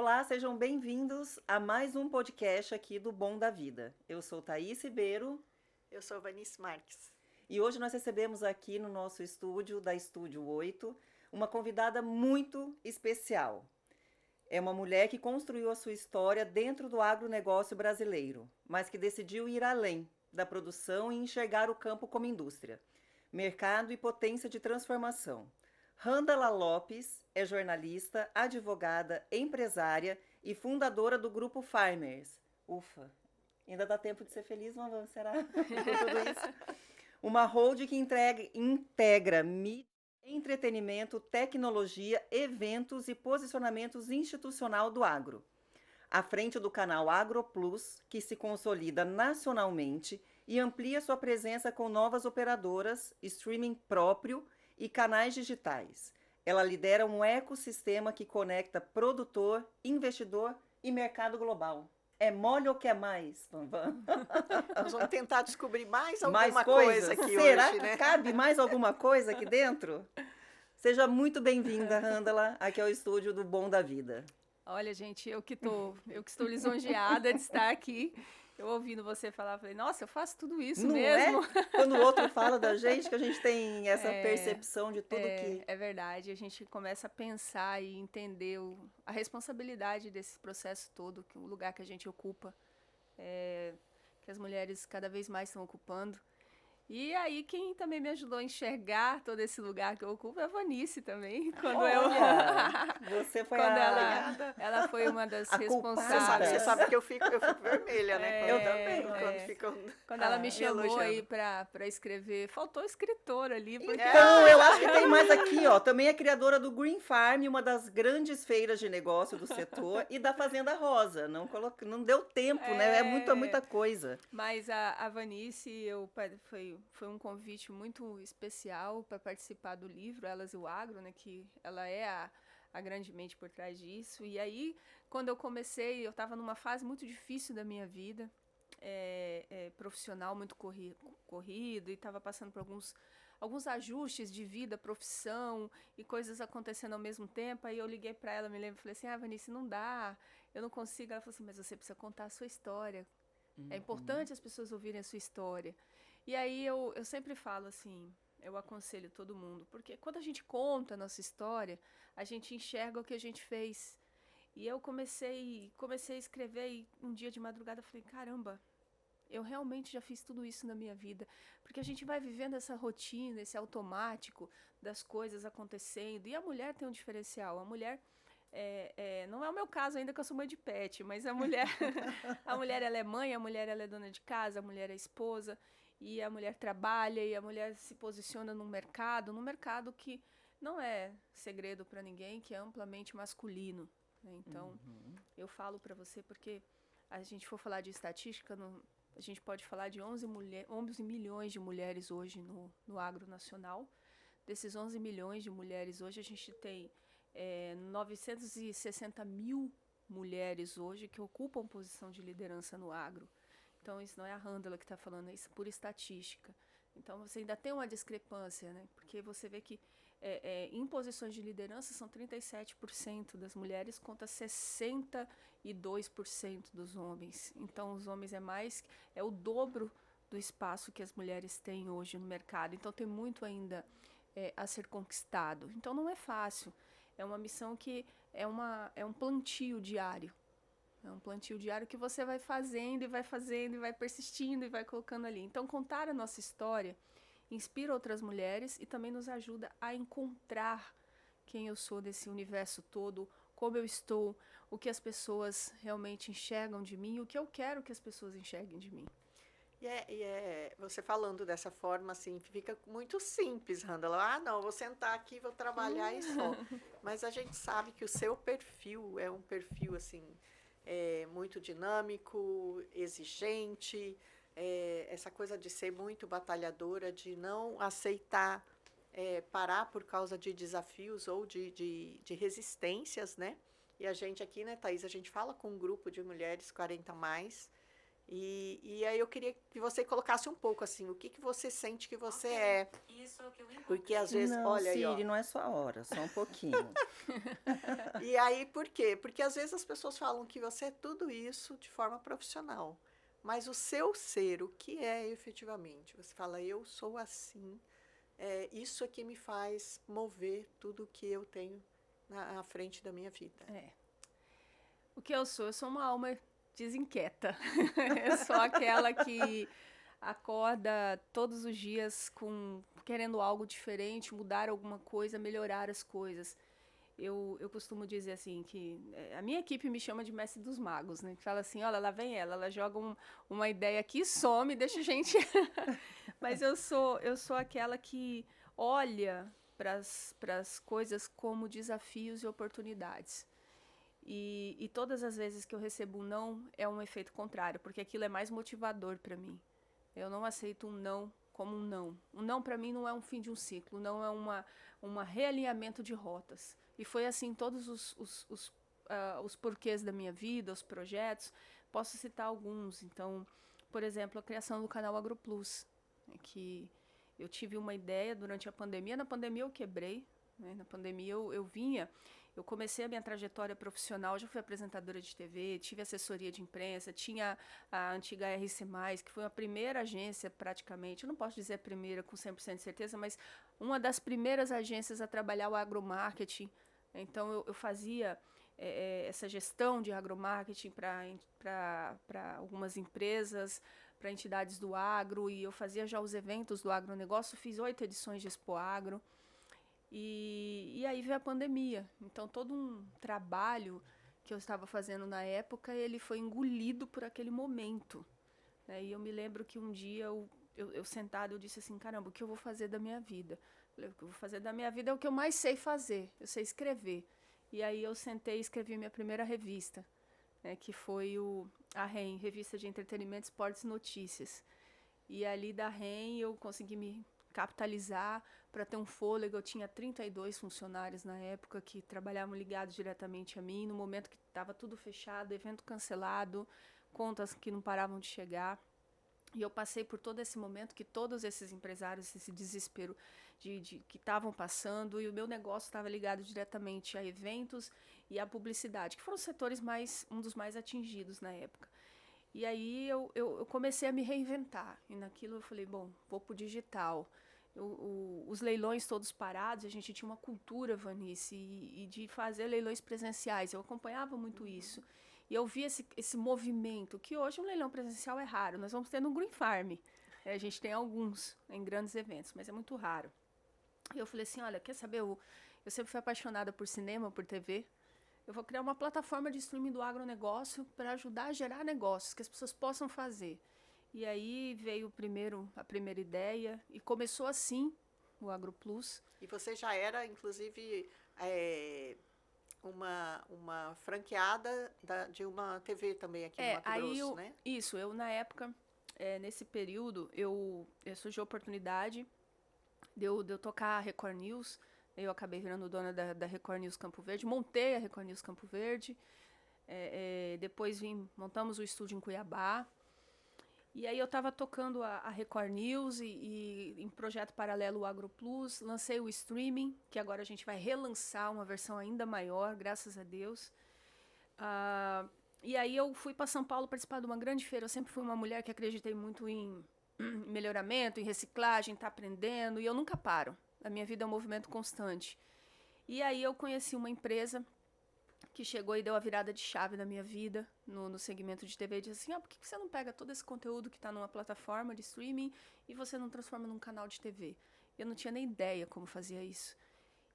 Olá, sejam bem-vindos a mais um podcast aqui do Bom da Vida. Eu sou Thaís Ribeiro. Eu sou Vanice Marques. E hoje nós recebemos aqui no nosso estúdio, da Estúdio 8, uma convidada muito especial. É uma mulher que construiu a sua história dentro do agronegócio brasileiro, mas que decidiu ir além da produção e enxergar o campo como indústria, mercado e potência de transformação. Randala Lopes é jornalista, advogada, empresária e fundadora do grupo Farmers. Ufa, ainda dá tempo de ser feliz, mas será? Com tudo isso. Uma holding que integra mídia, entretenimento, tecnologia, eventos e posicionamentos institucional do agro. À frente do canal AgroPlus, que se consolida nacionalmente e amplia sua presença com novas operadoras, streaming próprio e canais digitais. Ela lidera um ecossistema que conecta produtor, investidor e mercado global. É mole ou quer mais, Vanvan? Nós vamos tentar descobrir mais Mais alguma coisas? coisa aqui Será hoje, que né? cabe mais alguma coisa aqui dentro? Seja muito bem-vinda, Randala, aqui ao estúdio do Bom da Vida. Olha, gente, eu que estou lisonjeada de estar aqui. Eu ouvindo você falar, falei, nossa, eu faço tudo isso Não mesmo. é? Quando o outro fala da gente, que a gente tem essa percepção de tudo que... É verdade, a gente começa a pensar e entender a responsabilidade desse processo todo, que o lugar que a gente ocupa, que as mulheres cada vez mais estão ocupando. E aí, quem também me ajudou a enxergar todo esse lugar que eu ocupo é a Vanice também. Olha, você foi Quando a... ela foi uma das A culpada. responsáveis. Você sabe que eu fico vermelha, né? Eu também. Quando ficam Quando ela me chamou elogiando. aí pra escrever, faltou escritor ali, porque Então, eu acho que tem mais aqui, ó. Também é criadora do Green Farm, uma das grandes feiras de negócio do setor, e da Fazenda Rosa. Não deu tempo, né? É muita coisa. Mas a Vanice, foi um convite muito especial para participar do livro Elas e o Agro, né? Que ela é a grande mente por trás disso. E aí, quando eu comecei, eu estava numa fase muito difícil da minha vida, profissional muito corrido, e estava passando por alguns ajustes de vida, profissão e coisas acontecendo ao mesmo tempo. Aí eu liguei para ela, me lembro, falei assim, Vanice, não dá, eu não consigo. Ela falou assim, mas você precisa contar a sua história. É importante as pessoas ouvirem a sua história. E aí eu sempre falo assim, eu aconselho todo mundo, porque quando a gente conta a nossa história, a gente enxerga o que a gente fez. E eu comecei a escrever e um dia de madrugada eu falei, caramba, eu realmente já fiz tudo isso na minha vida. Porque a gente vai vivendo essa rotina, esse automático das coisas acontecendo. E a mulher tem um diferencial. A mulher, não é o meu caso ainda que eu sou mãe de pet, mas a mulher ela é mãe, a mulher ela é dona de casa, a mulher é esposa. E a mulher trabalha e a mulher se posiciona num mercado que não é segredo para ninguém, que é amplamente masculino, né? Então, eu falo para você porque a gente for falar de estatística, a gente pode falar de 11 milhões de mulheres hoje no agro nacional. Desses 11 milhões de mulheres hoje, a gente tem 960 mil mulheres hoje que ocupam posição de liderança no agro. Então, isso não é a Randala que está falando, é isso por estatística. Então, você ainda tem uma discrepância, né? Porque você vê que em posições de liderança são 37% das mulheres contra 62% dos homens. Então, os homens é o dobro do espaço que as mulheres têm hoje no mercado. Então, tem muito ainda a ser conquistado. Então, não é fácil. É uma missão que é um plantio diário. É um plantio diário que você vai fazendo, e vai persistindo, e vai colocando ali. Então, contar a nossa história inspira outras mulheres e também nos ajuda a encontrar quem eu sou desse universo todo, como eu estou, o que as pessoas realmente enxergam de mim, o que eu quero que as pessoas enxerguem de mim. Você falando dessa forma, assim, fica muito simples, Randala. Não, vou sentar aqui, vou trabalhar e só. Mas a gente sabe que o seu perfil é um perfil, assim, muito dinâmico, exigente, essa coisa de ser muito batalhadora, de não aceitar parar por causa de desafios ou de resistências, né? E a gente aqui, né, Thaís, a gente fala com um grupo de mulheres 40 mais, E aí eu queria que você colocasse um pouco assim, o que que você sente que você é. Isso é o que eu encontro. Porque às vezes, Não, olha aí, ó. Siri, não é sua hora, só um pouquinho. E aí por quê? Porque às vezes as pessoas falam que você é tudo isso de forma profissional. Mas o seu ser, o que é efetivamente? Você fala, eu sou assim, isso é que me faz mover tudo o que eu tenho à frente da minha vida. O que eu sou? Eu sou uma alma desinquieta. Eu sou aquela que acorda todos os dias querendo algo diferente, mudar alguma coisa, melhorar as coisas. Eu costumo dizer assim que a minha equipe me chama de mestre dos magos, né? Que fala assim, olha, lá vem ela joga uma ideia aqui, some, deixa a gente... Mas eu sou aquela que olha para as coisas como desafios e oportunidades. E todas as vezes que eu recebo um não, é um efeito contrário, porque aquilo é mais motivador para mim. Eu não aceito um não como um não. Um não para mim não é um fim de um ciclo, não é uma realinhamento de rotas. E foi assim todos os porquês da minha vida, os projetos. Posso citar alguns. Então, por exemplo, a criação do canal AgroPlus, né, que eu tive uma ideia durante a pandemia. Na pandemia eu quebrei, né? Na pandemia eu comecei a minha trajetória profissional, já fui apresentadora de TV, tive assessoria de imprensa, tinha a antiga RC+, que foi a primeira agência praticamente, eu não posso dizer a primeira com 100% de certeza, mas uma das primeiras agências a trabalhar o agromarketing. Então eu fazia essa gestão de agromarketing para algumas empresas, para entidades do agro, e eu fazia já os eventos do agronegócio, fiz 8 edições de Expo Agro. E aí veio a pandemia. Então, todo um trabalho que eu estava fazendo na época, ele foi engolido por aquele momento, né? E eu me lembro que um dia, eu sentada, eu disse assim, caramba, o que eu vou fazer da minha vida? Eu falei, o que eu vou fazer da minha vida é o que eu mais sei fazer, eu sei escrever. E aí eu sentei e escrevi minha primeira revista, né, que foi a REM, Revista de Entretenimento, Esportes e Notícias. E ali da REM eu consegui me capitalizar para ter um fôlego. Eu tinha 32 funcionários na época que trabalhavam ligados diretamente a mim, no momento que estava tudo fechado, evento cancelado, contas que não paravam de chegar. E eu passei por todo esse momento que todos esses empresários, esse desespero que estavam passando, e o meu negócio estava ligado diretamente a eventos e a publicidade, que foram os setores um dos mais atingidos na época. E aí eu comecei a me reinventar. E naquilo eu falei, bom, vou pro digital. Os leilões todos parados, a gente tinha uma cultura, Vanice, e de fazer leilões presenciais. Eu acompanhava muito isso. E eu vi esse movimento, que hoje um leilão presencial é raro. Nós vamos ter no Green Farm. A gente tem alguns em grandes eventos, mas é muito raro. E eu falei assim, olha, quer saber? Eu sempre fui apaixonada por cinema, por TV. Eu vou criar uma plataforma de streaming do agronegócio para ajudar a gerar negócios que as pessoas possam fazer. E aí veio a primeira ideia e começou assim o AgroPlus. E você já era, inclusive, uma franqueada de uma TV também aqui no Mato Grosso, né? Isso, eu na época, nesse período, surgiu a oportunidade de eu tocar a Record News. Eu acabei virando dona da Record News Campo Verde, montei a Record News Campo Verde, depois montamos o estúdio em Cuiabá, e aí eu estava tocando a Record News e em projeto paralelo o AgroPlus, lancei o streaming, que agora a gente vai relançar uma versão ainda maior, graças a Deus. E aí eu fui para São Paulo participar de uma grande feira. Eu sempre fui uma mulher que acreditei muito em melhoramento, em reciclagem, tá aprendendo, e eu nunca paro. A minha vida é um movimento constante. E aí eu conheci uma empresa que chegou e deu a virada de chave na minha vida, no segmento de TV, e disse assim, por que você não pega todo esse conteúdo que está numa plataforma de streaming e você não transforma num canal de TV? Eu não tinha nem ideia como fazia isso.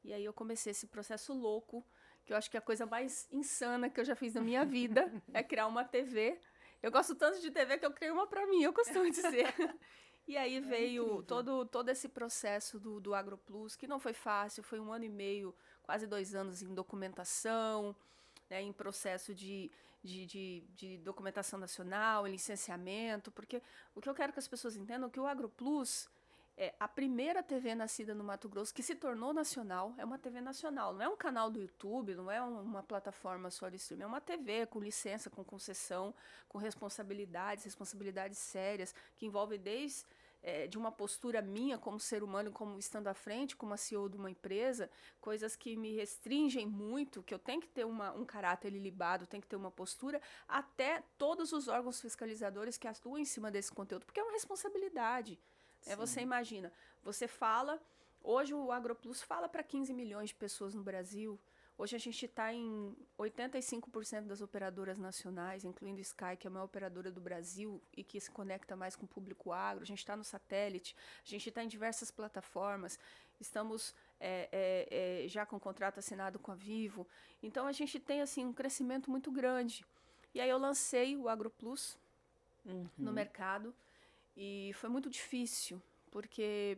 E aí eu comecei esse processo louco, que eu acho que é a coisa mais insana que eu já fiz na minha vida, é criar uma TV. Eu gosto tanto de TV que eu criei uma para mim, eu costumo dizer. E aí veio todo esse processo do AgroPlus, que não foi fácil, foi 1 ano e meio, quase 2 anos em documentação, né, em processo de documentação nacional, em licenciamento, porque o que eu quero que as pessoas entendam é que o AgroPlus a primeira TV nascida no Mato Grosso que se tornou nacional. É uma TV nacional, não é um canal do YouTube, não é uma plataforma só de streaming, é uma TV com licença, com concessão, com responsabilidades sérias, que envolvem desde de uma postura minha como ser humano, como estando à frente, como a CEO de uma empresa, coisas que me restringem muito, que eu tenho que ter um caráter ilibado, tenho que ter uma postura, até todos os órgãos fiscalizadores que atuam em cima desse conteúdo, porque é uma responsabilidade. Você imagina, você fala, hoje o AgroPlus fala para 15 milhões de pessoas no Brasil, hoje a gente está em 85% das operadoras nacionais, incluindo Sky, que é a maior operadora do Brasil e que se conecta mais com o público agro, a gente está no satélite, a gente está em diversas plataformas, estamos já com contrato assinado com a Vivo, então a gente tem assim, um crescimento muito grande. E aí eu lancei o AgroPlus no mercado, e foi muito difícil, porque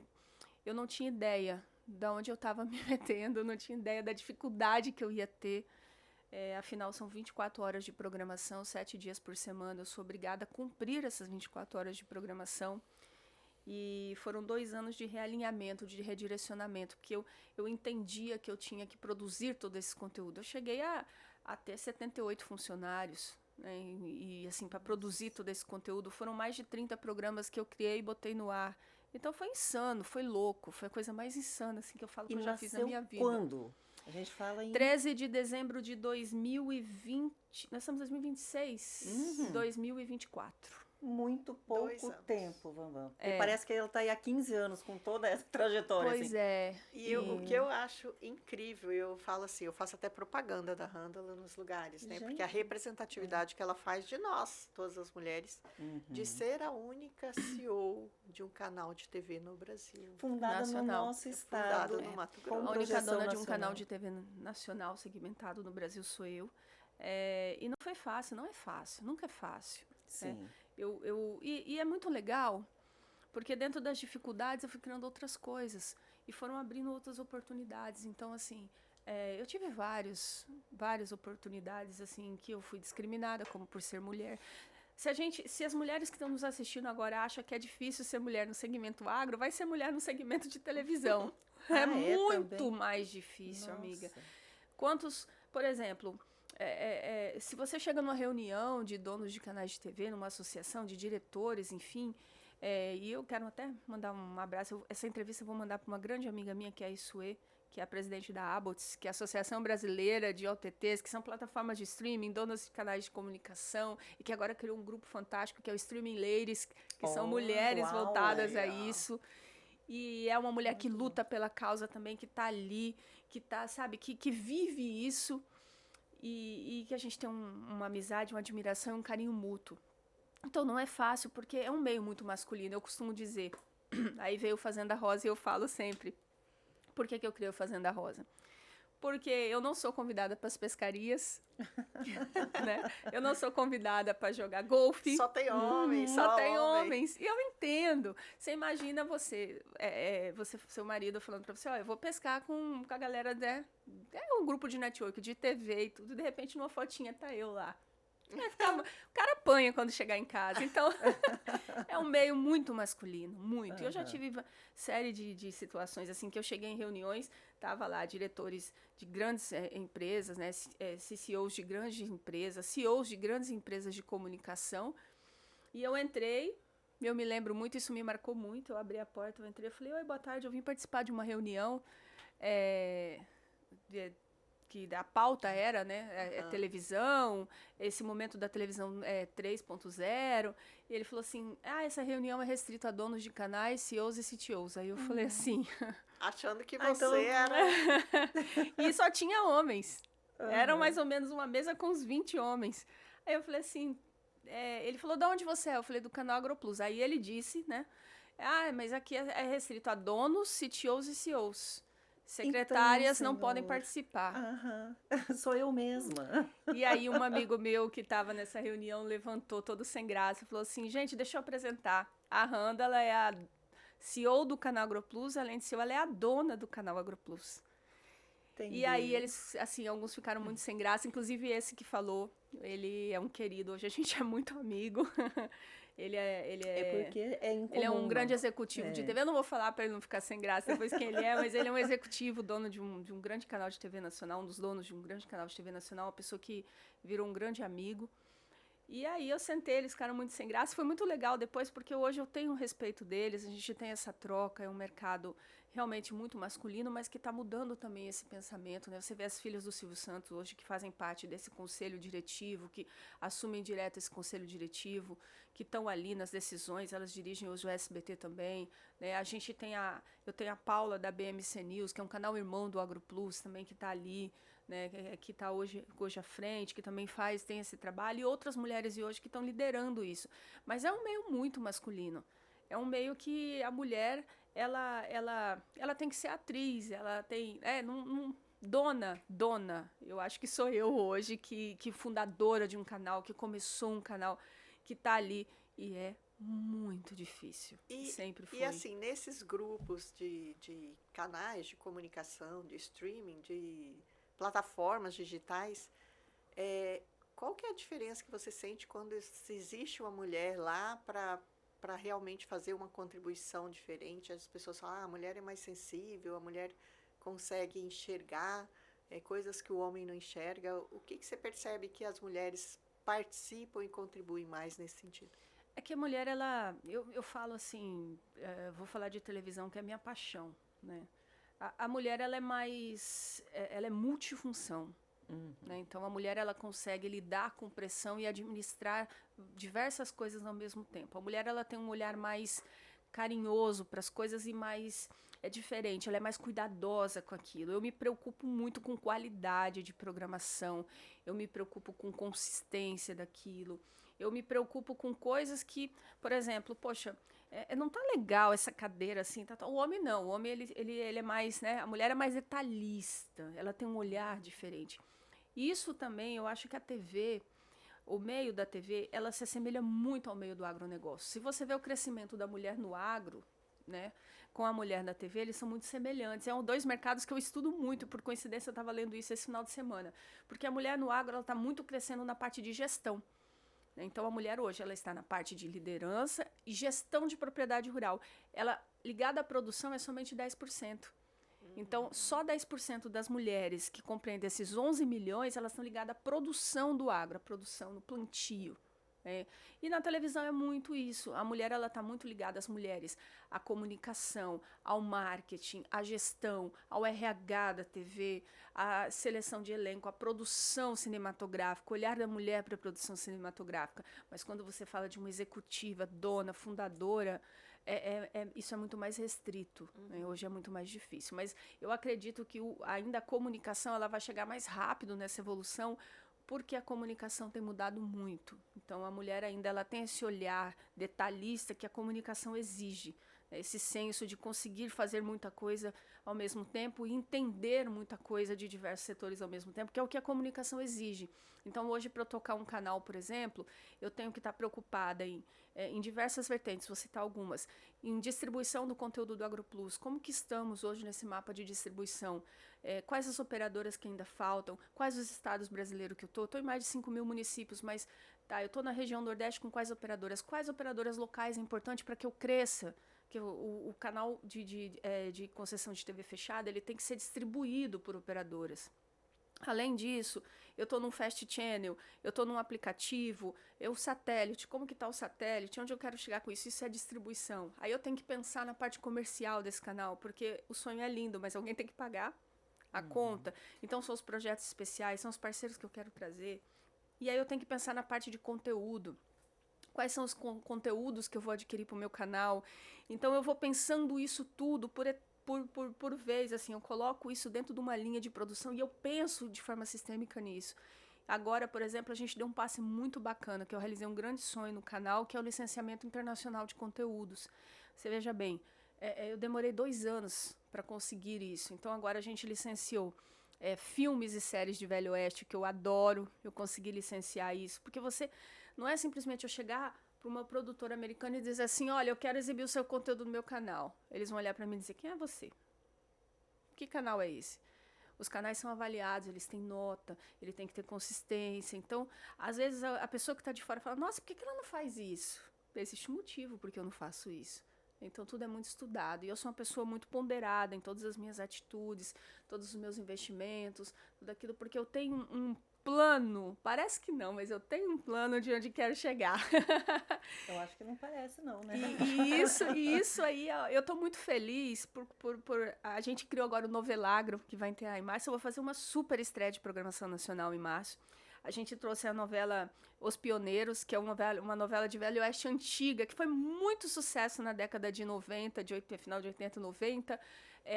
eu não tinha ideia de onde eu estava me metendo, eu não tinha ideia da dificuldade que eu ia ter. Afinal, são 24 horas de programação, 7 dias por semana. Eu sou obrigada a cumprir essas 24 horas de programação. E foram 2 anos de realinhamento, de redirecionamento, porque eu entendia que eu tinha que produzir todo esse conteúdo. Eu cheguei a ter 78 funcionários, né, e assim, para produzir todo esse conteúdo, foram mais de 30 programas que eu criei e botei no ar. Então foi insano, foi louco, foi a coisa mais insana assim, que eu falo que eu já fiz na minha vida. Quando? A gente fala em 13 de dezembro de 2020, nós estamos em 2026, 2024. Muito pouco 2 anos. tempo, Vambam. Parece que ela está aí há 15 anos com toda essa trajetória. Pois assim. E o que eu acho incrível, eu falo assim, eu faço até propaganda da Randall nos lugares, né? Porque a representatividade que ela faz de nós, todas as mulheres, de ser a única CEO de um canal de TV no Brasil. Fundada nacional. no nosso estado. Fundada no Mato com Grosso. A única projeção dona de um nacional. canal de TV nacional segmentado no Brasil sou eu. E não foi fácil, não é fácil, nunca é fácil. Sim. E é muito legal, porque dentro das dificuldades eu fui criando outras coisas e foram abrindo outras oportunidades. Então, assim, eu tive várias oportunidades assim que eu fui discriminada, como por ser mulher. Se as mulheres que estão nos assistindo agora acham que é difícil ser mulher no segmento agro, vai ser mulher no segmento de televisão. Muito também? mais difícil, Nossa. amiga. Por exemplo, se você chega numa reunião de donos de canais de TV, numa associação de diretores, enfim, e eu quero até mandar um abraço, essa entrevista eu vou mandar para uma grande amiga minha, que é a Isue, que é a presidente da Abots, que é a Associação Brasileira de OTTs, que são plataformas de streaming, donas de canais de comunicação, e que agora criou um grupo fantástico, que é o Streaming Ladies, que são mulheres voltadas a isso. E é uma mulher que luta pela causa também, que está ali, que tá, sabe, que vive isso, e que a gente tem uma amizade, uma admiração e um carinho mútuo. Então não é fácil, porque é um meio muito masculino, eu costumo dizer. Aí veio o Fazenda Rosa e eu falo sempre. Por que eu criei o Fazenda Rosa? Porque eu não sou convidada para as pescarias, né? Eu não sou convidada para jogar golfe. Só tem homens, Só tem homens. E eu entendo. Você imagina seu marido falando para você, eu vou pescar com a galera, né? É um grupo de network, de TV e tudo. De repente, numa fotinha, tá eu lá. O cara apanha quando chegar em casa. Então, é um meio muito masculino, muito. Eu já tive série de situações assim, que eu cheguei em reuniões, tava lá diretores de grandes empresas, né, CCOs de grandes empresas, CEOs de grandes empresas de comunicação, e eu entrei, eu me lembro muito, isso me marcou muito, eu abri a porta, eu entrei, eu falei, oi, boa tarde, eu vim participar de uma reunião, que a pauta era, né, televisão, esse momento da televisão 3.0, e ele falou assim, essa reunião é restrita a donos de canais, CEOs e CTOs. Aí eu falei assim... Achando que você era... E só tinha homens. Era mais ou menos uma mesa com uns 20 homens. Aí eu falei assim, ele falou, de onde você é? Eu falei, do canal AgroPlus. Aí ele disse, né, mas aqui é restrito a donos, CTOs e CEOs. Secretárias então, não podem participar. Sou eu mesma. E aí um amigo meu que estava nessa reunião levantou todo sem graça e falou assim, gente, deixa eu apresentar. A Randa, ela é a CEO do canal AgroPlus, além de CEO, ela é a dona do canal AgroPlus. Entendi. E aí eles, assim, alguns ficaram muito sem graça, inclusive esse que falou, ele é um querido, hoje a gente é muito amigo. É porque é incomum. Ele é um grande executivo de É. TV. Eu não vou falar para ele não ficar sem graça depois quem ele é, mas ele é um executivo, dono de um grande canal de TV nacional, um dos donos de um grande canal de TV nacional, uma pessoa que virou um grande amigo. E aí eu sentei, eles ficaram muito sem graça. Foi muito legal depois, porque hoje eu tenho respeito deles, a gente tem essa troca, é um mercado realmente muito masculino, mas que está mudando também esse pensamento, né? Você vê as filhas do Silvio Santos hoje que fazem parte desse conselho diretivo, que assumem direto esse conselho diretivo, que estão ali nas decisões, elas dirigem hoje o SBT também, né? Eu tenho a Paula da BMC News, que é um canal irmão do AgroPlus também, que está ali, né, que está hoje à frente, que também tem esse trabalho, e outras mulheres de hoje que estão liderando isso. Mas é um meio muito masculino. É um meio que a mulher, ela tem que ser atriz, ela tem... Dona, eu acho que sou eu hoje, que fundadora de um canal, que começou um canal, que está ali, e é muito difícil. Sempre foi. E assim, nesses grupos de canais de comunicação, de streaming, de plataformas digitais, qual que é a diferença que você sente quando existe uma mulher lá para realmente fazer uma contribuição diferente? As pessoas falam, a mulher é mais sensível, a mulher consegue enxergar coisas que o homem não enxerga. O que você percebe que as mulheres participam e contribuem mais nesse sentido? É que a mulher, eu falo assim, vou falar de televisão, que é a minha paixão, né? A mulher, ela é multifunção. Né? Então, a mulher, ela consegue lidar com pressão e administrar diversas coisas ao mesmo tempo. A mulher, ela tem um olhar mais carinhoso para as coisas e mais... É diferente, ela é mais cuidadosa com aquilo. Eu me preocupo muito com qualidade de programação, eu me preocupo com consistência daquilo, eu me preocupo com coisas que, por exemplo, poxa... não tá legal essa cadeira assim, tá. O homem não, o homem ele é mais, né? A mulher é mais detalhista, ela tem um olhar diferente. E isso também, eu acho que a TV, o meio da TV, ela se assemelha muito ao meio do agronegócio. Se você vê o crescimento da mulher no agro, né, com a mulher na TV, eles são muito semelhantes. São dois mercados que eu estudo muito, por coincidência eu estava lendo isso esse final de semana, porque a mulher no agro, ela está muito crescendo na parte de gestão. Então, a mulher hoje, ela está na parte de liderança e gestão de propriedade rural. Ela, ligada à produção, é somente 10%. Então, só 10% das mulheres que compreendem esses 11 milhões, elas estão ligadas à produção do agro, à produção no plantio. E na televisão é muito isso. A mulher, ela está muito ligada às mulheres, à comunicação, ao marketing, à gestão, ao RH da TV, à seleção de elenco, à produção cinematográfica, o olhar da mulher para a produção cinematográfica. Mas quando você fala de uma executiva, dona, fundadora, isso é muito mais restrito. Né? Hoje é muito mais difícil. Mas eu acredito que ainda a comunicação ela vai chegar mais rápido nessa evolução, porque a comunicação tem mudado muito. Então, a mulher ainda ela tem esse olhar detalhista que a comunicação exige, né? Esse senso de conseguir fazer muita coisa ao mesmo tempo e entender muita coisa de diversos setores ao mesmo tempo, que é o que a comunicação exige. Então, hoje, para eu tocar um canal, por exemplo, eu tenho que estar preocupada em diversas vertentes, vou citar algumas. Em distribuição do conteúdo do AgroPlus, como que estamos hoje nesse mapa de distribuição? Quais as operadoras que ainda faltam? Quais os estados brasileiros que eu estou? Estou em mais de 5 mil municípios, mas eu estou na região Nordeste com quais operadoras? Quais operadoras locais é importante para que eu cresça? Que o canal de concessão de TV fechada ele tem que ser distribuído por operadoras. Além disso, eu estou num fast channel, eu estou num aplicativo, o satélite, como que está o satélite, onde eu quero chegar com isso? Isso é distribuição. Aí eu tenho que pensar na parte comercial desse canal, porque o sonho é lindo, mas alguém tem que pagar a conta. Então, são os projetos especiais, são os parceiros que eu quero trazer. E aí eu tenho que pensar na parte de conteúdo. Quais são os conteúdos que eu vou adquirir para o meu canal? Então, eu vou pensando isso tudo por vez, assim, eu coloco isso dentro de uma linha de produção e eu penso de forma sistêmica nisso. Agora, por exemplo, a gente deu um passe muito bacana, que eu realizei um grande sonho no canal, que é o licenciamento internacional de conteúdos. Você veja bem, eu demorei 2 anos para conseguir isso. Então, agora a gente licenciou filmes e séries de Velho Oeste, que eu adoro, eu consegui licenciar isso. Porque não é simplesmente eu chegar para uma produtora americana e dizer assim, olha, eu quero exibir o seu conteúdo no meu canal. Eles vão olhar para mim e dizer, quem é você? Que canal é esse? Os canais são avaliados, eles têm nota, ele tem que ter consistência. Então, às vezes, a pessoa que está de fora fala, nossa, por que ela não faz isso? existe um motivo porque eu não faço isso. Então, tudo é muito estudado. E eu sou uma pessoa muito ponderada em todas as minhas atitudes, todos os meus investimentos, tudo aquilo, porque eu tenho um plano. Parece que não, mas eu tenho um plano de onde quero chegar. Eu acho que não parece, não, né? E isso aí, ó, eu tô muito feliz por... A gente criou agora o Novelagro, que vai entrar em março. Eu vou fazer uma super estreia de programação nacional em março. A gente trouxe a novela Os Pioneiros, que é uma novela de Velho Oeste antiga, que foi muito sucesso na década de 90, final de 80, 90,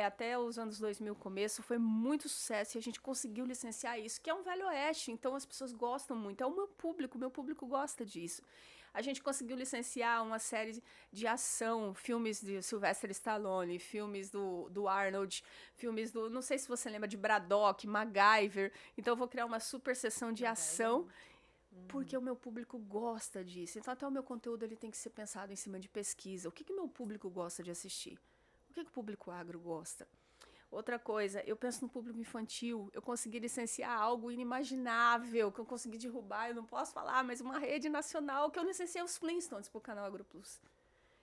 até os anos 2000, começo, foi muito sucesso, e a gente conseguiu licenciar isso, que é um Velho Oeste, então as pessoas gostam muito, é o meu público gosta disso. A gente conseguiu licenciar uma série de ação, filmes de Sylvester Stallone, filmes do Arnold, filmes do... Não sei se você lembra de Braddock, MacGyver. Então, eu vou criar uma super sessão de ação, porque o meu público gosta disso. Então, até o meu conteúdo ele tem que ser pensado em cima de pesquisa. O que o meu público gosta de assistir? O que o público agro gosta? Outra coisa, eu penso no público infantil. Eu consegui licenciar algo inimaginável, que eu consegui derrubar, eu não posso falar, mas uma rede nacional que eu licenciei os Flintstones pro canal AgroPlus.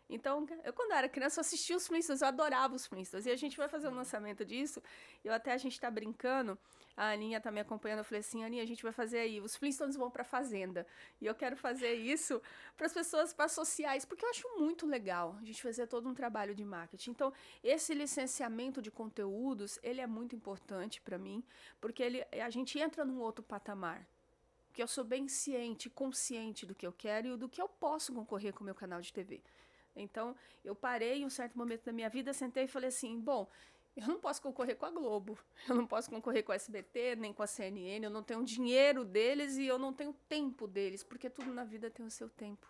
Então, eu quando era criança, eu assistia os Flintstones, eu adorava os Flintstones. E a gente vai fazer um lançamento disso, a gente tá brincando, a Aninha tá me acompanhando, eu falei assim, Aninha, a gente vai fazer aí, os Flintstones vão pra fazenda. E eu quero fazer isso para as pessoas, para associar isso, porque eu acho muito legal a gente fazer todo um trabalho de marketing. Então, esse licenciamento de conteúdos, ele é muito importante para mim, porque a gente entra num outro patamar. Porque eu sou bem ciente, consciente do que eu quero e do que eu posso concorrer com o meu canal de TV. Então, eu parei em um certo momento da minha vida, sentei e falei assim, bom, eu não posso concorrer com a Globo, eu não posso concorrer com a SBT, nem com a CNN, eu não tenho dinheiro deles e eu não tenho tempo deles, porque tudo na vida tem o seu tempo.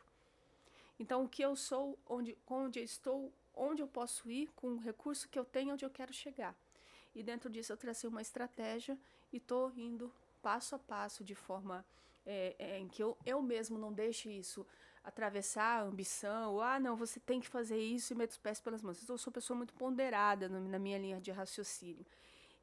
Então, o que eu sou, onde eu estou, onde eu posso ir, com o recurso que eu tenho, onde eu quero chegar. E dentro disso eu tracei uma estratégia e estou indo passo a passo, de forma em que eu mesmo não deixe isso atravessar a ambição, ou, não, você tem que fazer isso e meter os pés pelas mãos. Eu sou uma pessoa muito ponderada na minha linha de raciocínio.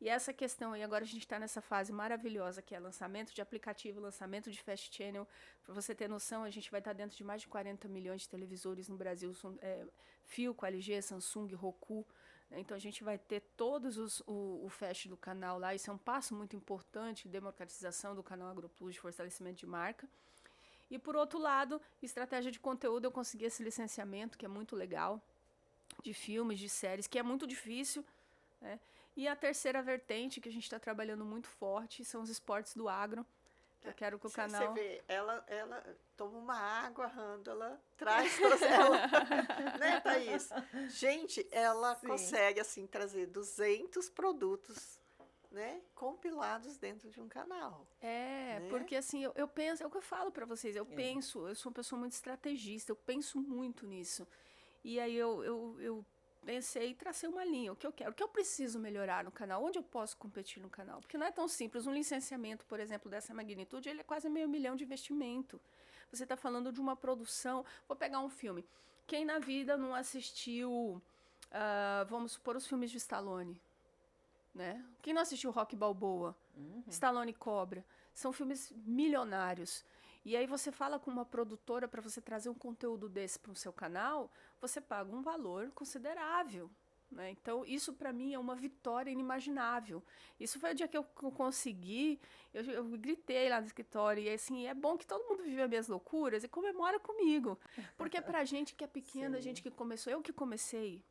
E essa questão aí, agora a gente está nessa fase maravilhosa, que é lançamento de aplicativo, lançamento de Fast Channel. Para você ter noção, a gente vai estar dentro de mais de 40 milhões de televisores no Brasil, Philco, LG, Samsung, Roku. Então a gente vai ter todos o Fast do canal lá. Isso é um passo muito importante, democratização do canal AgroPlus, de fortalecimento de marca. E, por outro lado, estratégia de conteúdo, eu consegui esse licenciamento, que é muito legal, de filmes, de séries, que é muito difícil, né? E a terceira vertente, que a gente está trabalhando muito forte, são os esportes do agro, que eu quero que o canal... Você vê, ela toma uma água, ela traz todas ela, né, Thaís? Gente, ela consegue, assim, trazer 200 produtos, né, compilados dentro de um canal. Né? Porque assim, eu penso, é o que eu falo para vocês, eu sou uma pessoa muito estrategista, eu penso muito nisso. E aí eu pensei e tracei uma linha, o que eu quero, o que eu preciso melhorar no canal, onde eu posso competir no canal. Porque não é tão simples, um licenciamento, por exemplo, dessa magnitude, ele é quase $500 mil de investimento. Você está falando de uma produção, vou pegar um filme. Quem na vida não assistiu, vamos supor, os filmes de Stallone? Né? Quem não assistiu Rocky Balboa, Stallone Cobra, são filmes milionários. E aí você fala com uma produtora para você trazer um conteúdo desse para o seu canal, você paga um valor considerável. Né? Então, isso para mim é uma vitória inimaginável. Isso foi o dia que eu consegui, eu gritei lá no escritório, e assim, é bom que todo mundo vive as minhas loucuras e comemora comigo. Porque pra gente que é pequena, a gente que começou, eu que comecei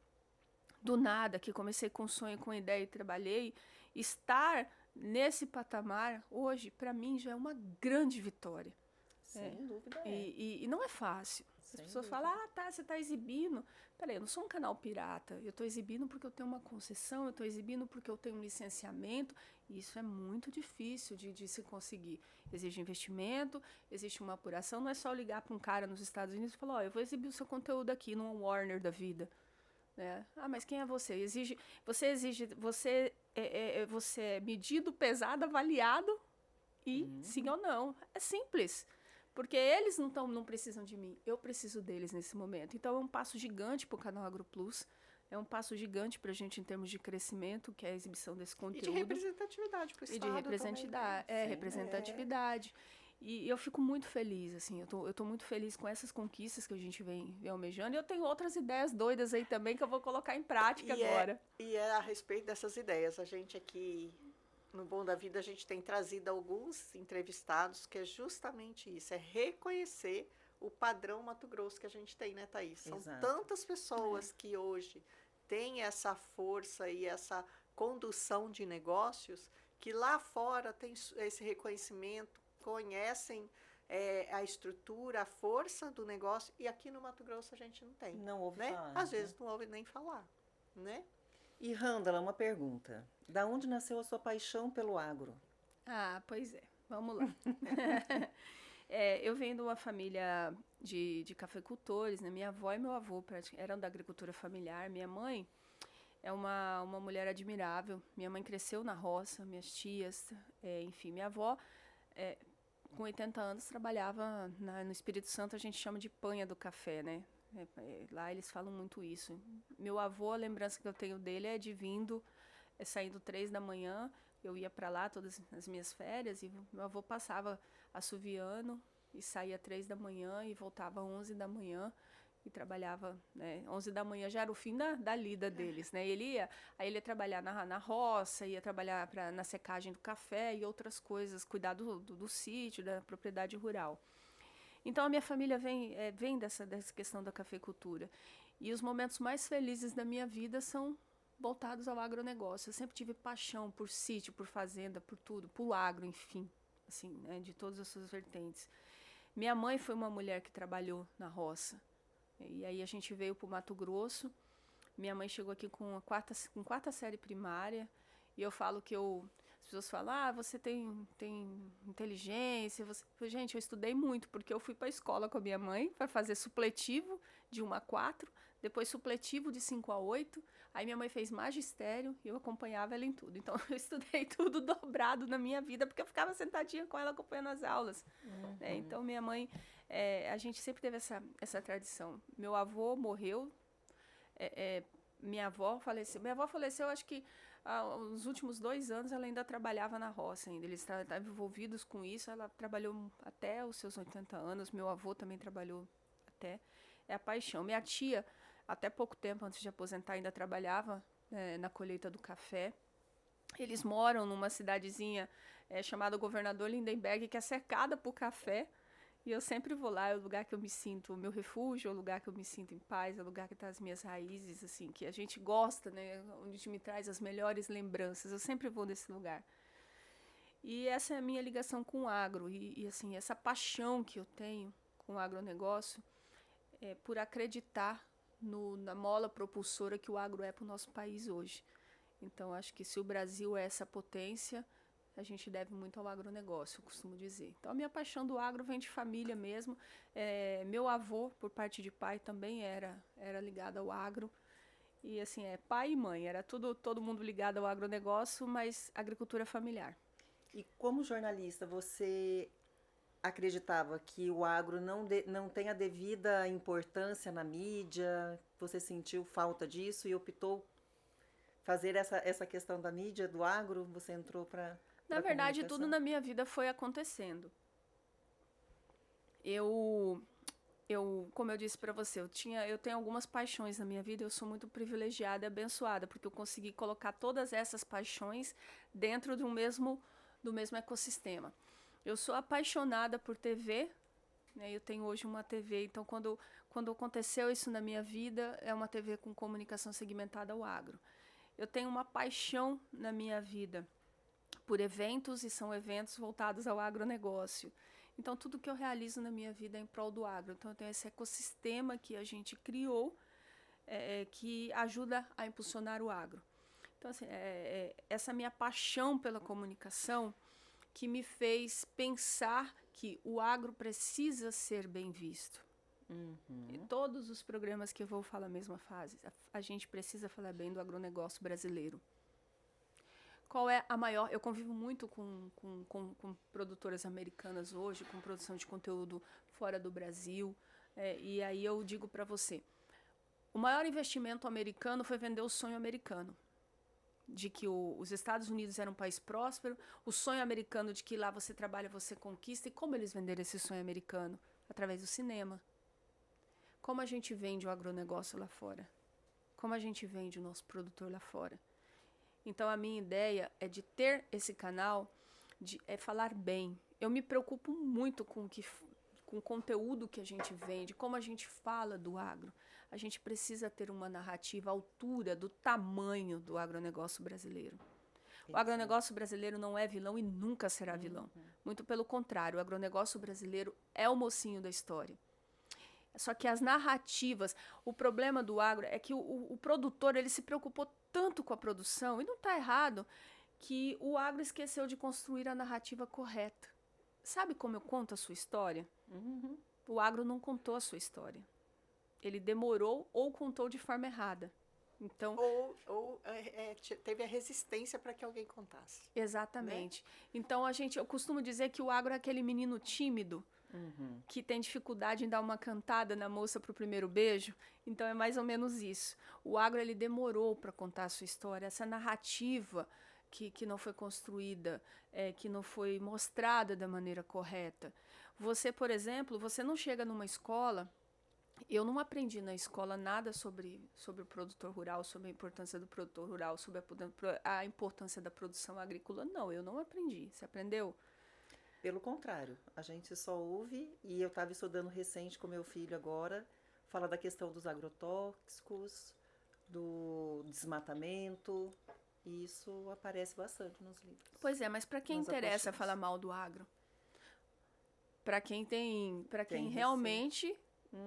do nada, que comecei com sonho, com ideia e trabalhei, estar nesse patamar hoje, para mim, já é uma grande vitória. Sem dúvida. E não é fácil. As pessoas falam, você está exibindo. Peraí, eu não sou um canal pirata. Eu estou exibindo porque eu tenho uma concessão, eu estou exibindo porque eu tenho um licenciamento. E isso é muito difícil de se conseguir. Exige investimento, existe uma apuração. Não é só ligar para um cara nos Estados Unidos e falar, eu vou exibir o seu conteúdo aqui num Warner da vida. Mas quem é você? Você é medido, pesado, avaliado e sim ou não. É simples. Porque eles não precisam de mim, eu preciso deles nesse momento. Então é um passo gigante para o canal AgroPlus, é um passo gigante para a gente em termos de crescimento, que é a exibição desse conteúdo. E de representatividade para o Estado. E de representatividade. E eu fico muito feliz, assim, eu tô muito feliz com essas conquistas que a gente vem almejando. E eu tenho outras ideias doidas aí também que eu vou colocar em prática agora. E é a respeito dessas ideias. A gente aqui, no Bom da Vida, a gente tem trazido alguns entrevistados que é justamente isso, é reconhecer o padrão Mato Grosso que a gente tem, né, Thaís? São Exato. tantas pessoas que hoje têm essa força e essa condução de negócios que lá fora tem esse reconhecimento, conhecem a estrutura, a força do negócio, e aqui no Mato Grosso a gente não tem. Não ouve né? falar. Às vezes não ouve nem falar, né? E Rândala, uma pergunta. Da onde nasceu a sua paixão pelo agro? Ah, pois é. Vamos lá. Eu venho de uma família de cafeicultores, né? Minha avó e meu avô eram da agricultura familiar. Minha mãe é uma mulher admirável. Minha mãe cresceu na roça, minhas tias, enfim. Minha avó, com 80 anos, trabalhava no Espírito Santo, a gente chama de panha do café, né? Lá eles falam muito isso. Meu avô, a lembrança que eu tenho dele é de saindo 3 da manhã, eu ia para lá todas as minhas férias, e meu avô passava assoviando e saía 3 da manhã e voltava 11 da manhã e trabalhava, né? 11 da manhã já era o fim da lida deles, né? Aí ele ia trabalhar na roça, ia trabalhar na secagem do café e outras coisas, cuidar do sítio, da propriedade rural. Então a minha família vem dessa questão da cafeicultura. E os momentos mais felizes da minha vida são voltados ao agronegócio. Eu sempre tive paixão por sítio, por fazenda, por tudo, por agro, enfim, assim, né, de todas as suas vertentes. Minha mãe foi uma mulher que trabalhou na roça. E aí a gente veio para o Mato Grosso. Minha mãe chegou aqui com quarta série primária. E eu falo que as pessoas falam, você tem inteligência. Gente, eu estudei muito, porque eu fui para a escola com a minha mãe para fazer supletivo de 1 a 4, depois supletivo de 5 a 8. Aí minha mãe fez magistério e eu acompanhava ela em tudo. Então eu estudei tudo dobrado na minha vida, porque eu ficava sentadinha com ela acompanhando as aulas. Uhum. Então minha mãe, a gente sempre teve essa tradição. Meu avô morreu, minha avó faleceu. Minha avó faleceu, acho que nos últimos 2 anos ela ainda trabalhava na roça ainda. Eles estavam envolvidos com isso. Ela trabalhou até os seus 80 anos. Meu avô também trabalhou até. É a paixão. Minha tia, até pouco tempo antes de aposentar, ainda trabalhava na colheita do café. Eles moram numa cidadezinha chamada Governador Lindenberg, que é cercada por café. E eu sempre vou lá, é o lugar que eu me sinto, o meu refúgio, é o lugar que eu me sinto em paz, é o lugar que está as minhas raízes, assim, que a gente gosta, né, onde me traz as melhores lembranças. Eu sempre vou nesse lugar. E essa é a minha ligação com o agro. E assim, essa paixão que eu tenho com o agronegócio é por acreditar na mola propulsora que o agro é para o nosso país hoje. Então, acho que se o Brasil é essa potência, a gente deve muito ao agronegócio, eu costumo dizer. Então, a minha paixão do agro vem de família mesmo. Meu avô, por parte de pai, também era ligado ao agro. E, assim, pai e mãe. Era todo mundo ligado ao agronegócio, mas agricultura familiar. E como jornalista, você acreditava que o agro não tem a devida importância na mídia? Você sentiu falta disso e optou fazer essa questão da mídia, do agro? Você entrou para Na verdade, tudo na minha vida foi acontecendo. Como eu disse para você, eu tenho algumas paixões na minha vida. Eu sou muito privilegiada e abençoada, porque eu consegui colocar todas essas paixões dentro do mesmo ecossistema. Eu sou apaixonada por TV, né? Eu tenho hoje uma TV, então quando aconteceu isso na minha vida, é uma TV com comunicação segmentada ao agro. Eu tenho uma paixão na minha vida por eventos, e são eventos voltados ao agronegócio. Então, tudo que eu realizo na minha vida é em prol do agro. Então, eu tenho esse ecossistema que a gente criou, que ajuda a impulsionar o agro. Então, assim, essa minha paixão pela comunicação que me fez pensar que o agro precisa ser bem visto. Uhum. E todos os programas que eu vou falar a mesma fase, a gente precisa falar bem do agronegócio brasileiro. Qual é a maior... Eu convivo muito com produtoras americanas hoje, com produção de conteúdo fora do Brasil, e aí eu digo para você, o maior investimento americano foi vender o sonho americano. de que os Estados Unidos eram um país próspero, o sonho americano de que lá você trabalha, você conquista. E como eles venderam esse sonho americano? Através do cinema. Como a gente vende o agronegócio lá fora? Como a gente vende o nosso produtor lá fora? Então, a minha ideia é de ter esse canal, é falar bem. Eu me preocupo muito com o conteúdo que a gente vende, como a gente fala do agro. A gente precisa ter uma narrativa à altura do tamanho do agronegócio brasileiro. O agronegócio brasileiro não é vilão e nunca será vilão. Muito pelo contrário, o agronegócio brasileiro é o mocinho da história. Só que as narrativas, o problema do agro é que o produtor ele se preocupou tanto com a produção, e não está errado, que o agro esqueceu de construir a narrativa correta. Sabe como eu conto a sua história? O agro não contou a sua história. Ele demorou ou contou de forma errada. Então, teve a resistência para que alguém contasse. Exatamente. Né? Então, eu costumo dizer que o agro é aquele menino tímido, que tem dificuldade em dar uma cantada na moça para o primeiro beijo. Então, é mais ou menos isso. O agro, ele demorou para contar a sua história. Essa narrativa que não foi construída, que não foi mostrada da maneira correta. Você, por exemplo, você não chega numa escola... Eu não aprendi na escola nada sobre o produtor rural, sobre a importância do produtor rural, sobre a importância da produção agrícola. Não, eu não aprendi. Você aprendeu? Pelo contrário, a gente só ouve, e eu estava estudando recente com meu filho agora, fala da questão dos agrotóxicos, do desmatamento, e isso aparece bastante nos livros. Pois é, mas para quem interessa falar mal do agro? Para quem realmente...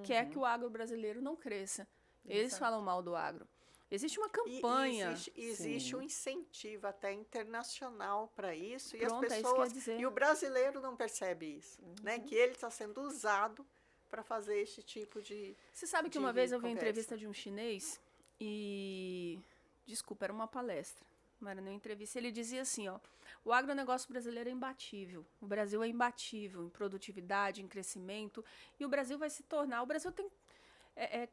quer que o agro brasileiro não cresça. Eles Exato. falam mal do agro. Existe uma campanha. Existe um incentivo até internacional para isso. Pronto, e as pessoas, é isso que eu ia dizer. E o brasileiro não percebe isso. Né? Que ele está sendo usado para fazer esse tipo de... Você sabe que uma vez eu vi uma entrevista de um chinês e... Desculpa, era uma palestra. Não era nenhuma entrevista. Ele dizia assim, ó... O agronegócio brasileiro é imbatível. O Brasil é imbatível em produtividade, em crescimento. E o Brasil vai se tornar... O Brasil tem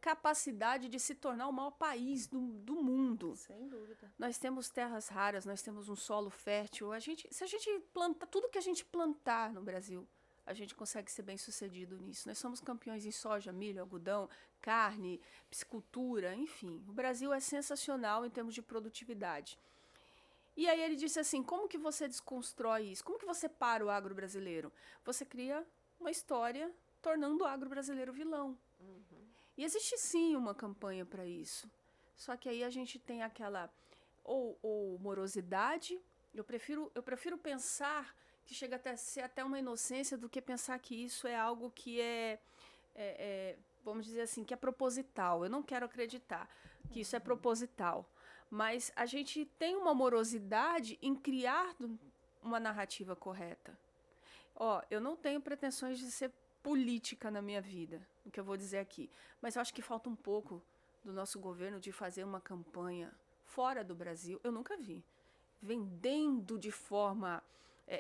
capacidade de se tornar o maior país do mundo. Sem dúvida. Nós temos terras raras, nós temos um solo fértil. Se a gente planta... Tudo que a gente plantar no Brasil, a gente consegue ser bem sucedido nisso. Nós somos campeões em soja, milho, algodão, carne, piscicultura, enfim. O Brasil é sensacional em termos de produtividade. E aí ele disse assim, como que você desconstrói isso? Como que você para o agro brasileiro? Você cria uma história tornando o agro brasileiro vilão. E existe sim uma campanha para isso. Só que aí a gente tem aquela ou morosidade. Eu prefiro pensar que chega a ser até uma inocência do que pensar que isso é algo que vamos dizer assim, que é proposital. Eu não quero acreditar que isso é proposital. Mas a gente tem uma morosidade em criar uma narrativa correta. Eu não tenho pretensões de ser política na minha vida, o que eu vou dizer aqui. Mas eu acho que falta um pouco do nosso governo de fazer uma campanha fora do Brasil. Eu nunca vi. Vendendo de forma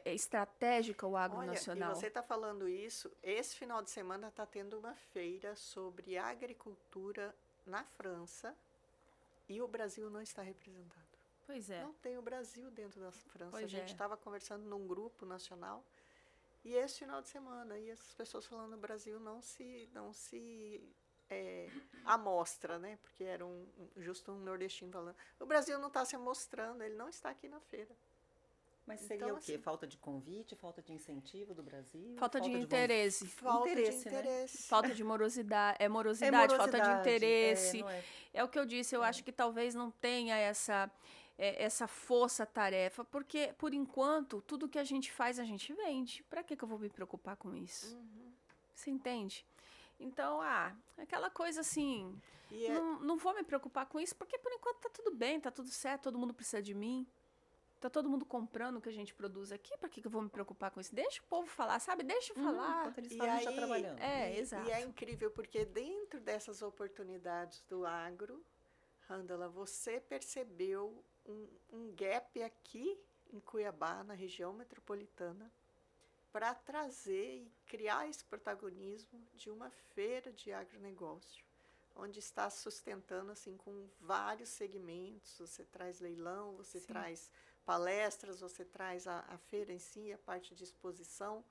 estratégica o agro nacional. E você está falando isso, esse final de semana está tendo uma feira sobre agricultura na França. E o Brasil não está representado. Pois é. Não tem o Brasil dentro da França. Pois a gente estava conversando num grupo nacional e esse final de semana, e essas pessoas falando o Brasil não se amostra, né? Porque era justo um nordestino falando. O Brasil não está se mostrando, ele não está aqui na feira. Mas seria então, o quê? Assim, falta de convite, falta de incentivo do Brasil? Falta de interesse. Falta de interesse. Né? Falta de morosidade. Morosidade, falta de interesse. É o que eu disse, eu acho que talvez não tenha essa força-tarefa, porque, por enquanto, tudo que a gente faz, a gente vende. Para que eu vou me preocupar com isso? Você entende? Então, aquela coisa assim, não vou me preocupar com isso, porque, por enquanto, tá tudo bem, tá tudo certo, todo mundo precisa de mim. Tá todo mundo comprando o que a gente produz aqui, para que eu vou me preocupar com isso? Deixa o povo falar, sabe? Deixa eu falar. Enquanto eles falam, a gente tá trabalhando. Exato. E é incrível, porque dentro dessas oportunidades do agro, Randala, você percebeu um gap aqui em Cuiabá, na região metropolitana, para trazer e criar esse protagonismo de uma feira de agronegócio, onde está sustentando assim com vários segmentos. Você traz leilão, você Sim. traz palestras, você traz a feira em si, a parte de exposição.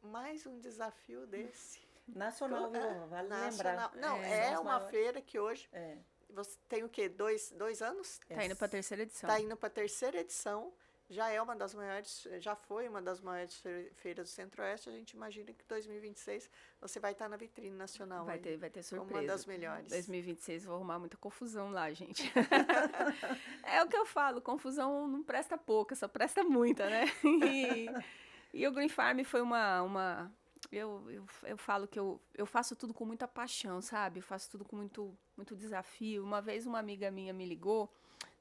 Mais um desafio desse. Nacional, viu? Vale lembrar. Não, São é os uma maiores. feira que hoje É. você tem o quê? Dois anos? Tá indo para a terceira edição. Está indo para a terceira edição. Já é uma das maiores, já foi uma das maiores feiras do Centro-Oeste. A gente imagina que 2026 você vai estar na vitrine nacional. Vai ter surpresa. Uma das melhores. 2026 vou arrumar muita confusão lá, gente. É o que eu falo, confusão não presta pouca, só presta muita, né? E o Green Farm foi eu falo que eu faço tudo com muita paixão, sabe? Eu faço tudo com muito desafio. Uma vez uma amiga minha me ligou,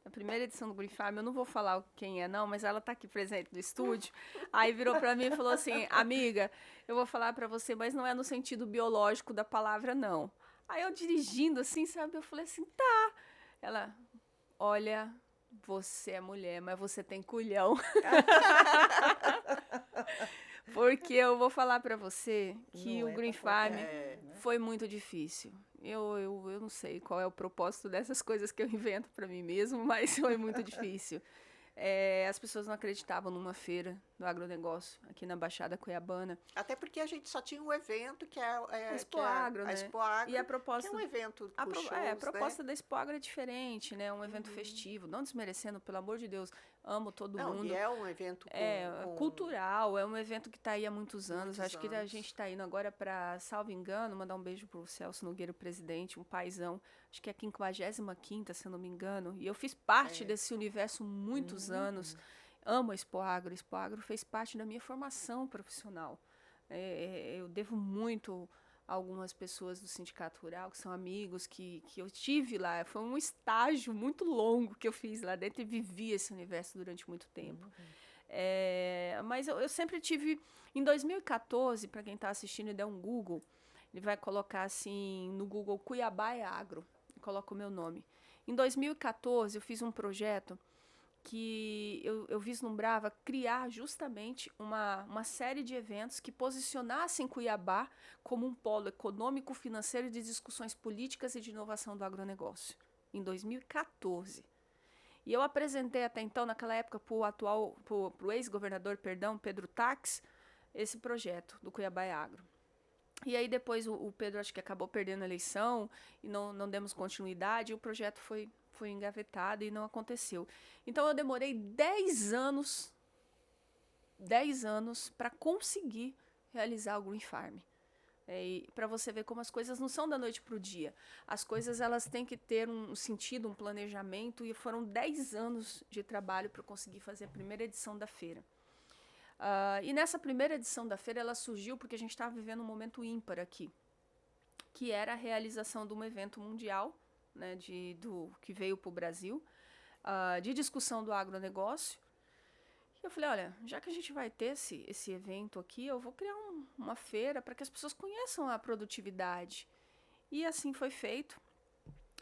na primeira edição do Green Farm, eu não vou falar quem é não, mas ela tá aqui presente no estúdio, aí virou pra mim e falou assim, amiga, eu vou falar pra você, mas não é no sentido biológico da palavra, não. Aí eu dirigindo assim, sabe, eu falei assim, tá. Ela, olha, você é mulher, mas você tem culhão. Porque eu vou falar pra você que o Green Farm foi muito difícil. Eu não sei qual é o propósito dessas coisas que eu invento pra mim mesmo, mas foi muito difícil. As pessoas não acreditavam numa feira do agronegócio aqui na Baixada Cuiabana. Até porque a gente só tinha um evento que é a Expo Agro, né? A Expo Agro, e a proposta, que é um evento a proposta né? da Expo Agro é diferente, né? Um evento festivo, não desmerecendo, pelo amor de Deus, amo todo mundo. E é um evento cultural, é um evento que está aí há muitos anos. Acho que a gente está indo agora para, salvo engano, mandar um beijo pro Celso Nogueira, o presidente, um paizão. Acho que é a 55ª, se eu não me engano. E eu fiz parte desse universo muitos anos. Amo a Expo Agro. A Expo Agro fez parte da minha formação profissional. Eu devo muito a algumas pessoas do Sindicato Rural, que são amigos, que eu tive lá. Foi um estágio muito longo que eu fiz lá dentro e vivi esse universo durante muito tempo. Mas eu sempre tive... Em 2014, para quem está assistindo e der um Google, ele vai colocar assim no Google Cuiabá é Agro. Coloca o meu nome. Em 2014, eu fiz um projeto que eu vislumbrava criar justamente uma série de eventos que posicionassem Cuiabá como um polo econômico, financeiro de discussões políticas e de inovação do agronegócio, em 2014. E eu apresentei até então, naquela época, para o ex-governador, Pedro Tax, esse projeto do Cuiabá é Agro. E aí depois o Pedro acho que acabou perdendo a eleição e não demos continuidade, e o projeto foi engavetado e não aconteceu. Então eu demorei 10 anos para conseguir realizar o Green Farm. Para você ver como as coisas não são da noite para o dia. As coisas elas têm que ter um sentido, um planejamento, e foram 10 anos de trabalho para conseguir fazer a primeira edição da feira. E nessa primeira edição da feira, ela surgiu porque a gente estava vivendo um momento ímpar aqui, que era a realização de um evento mundial, né, que veio para o Brasil, de discussão do agronegócio. E eu falei, olha, já que a gente vai ter esse evento aqui, eu vou criar uma feira para que as pessoas conheçam a produtividade. E assim foi feito.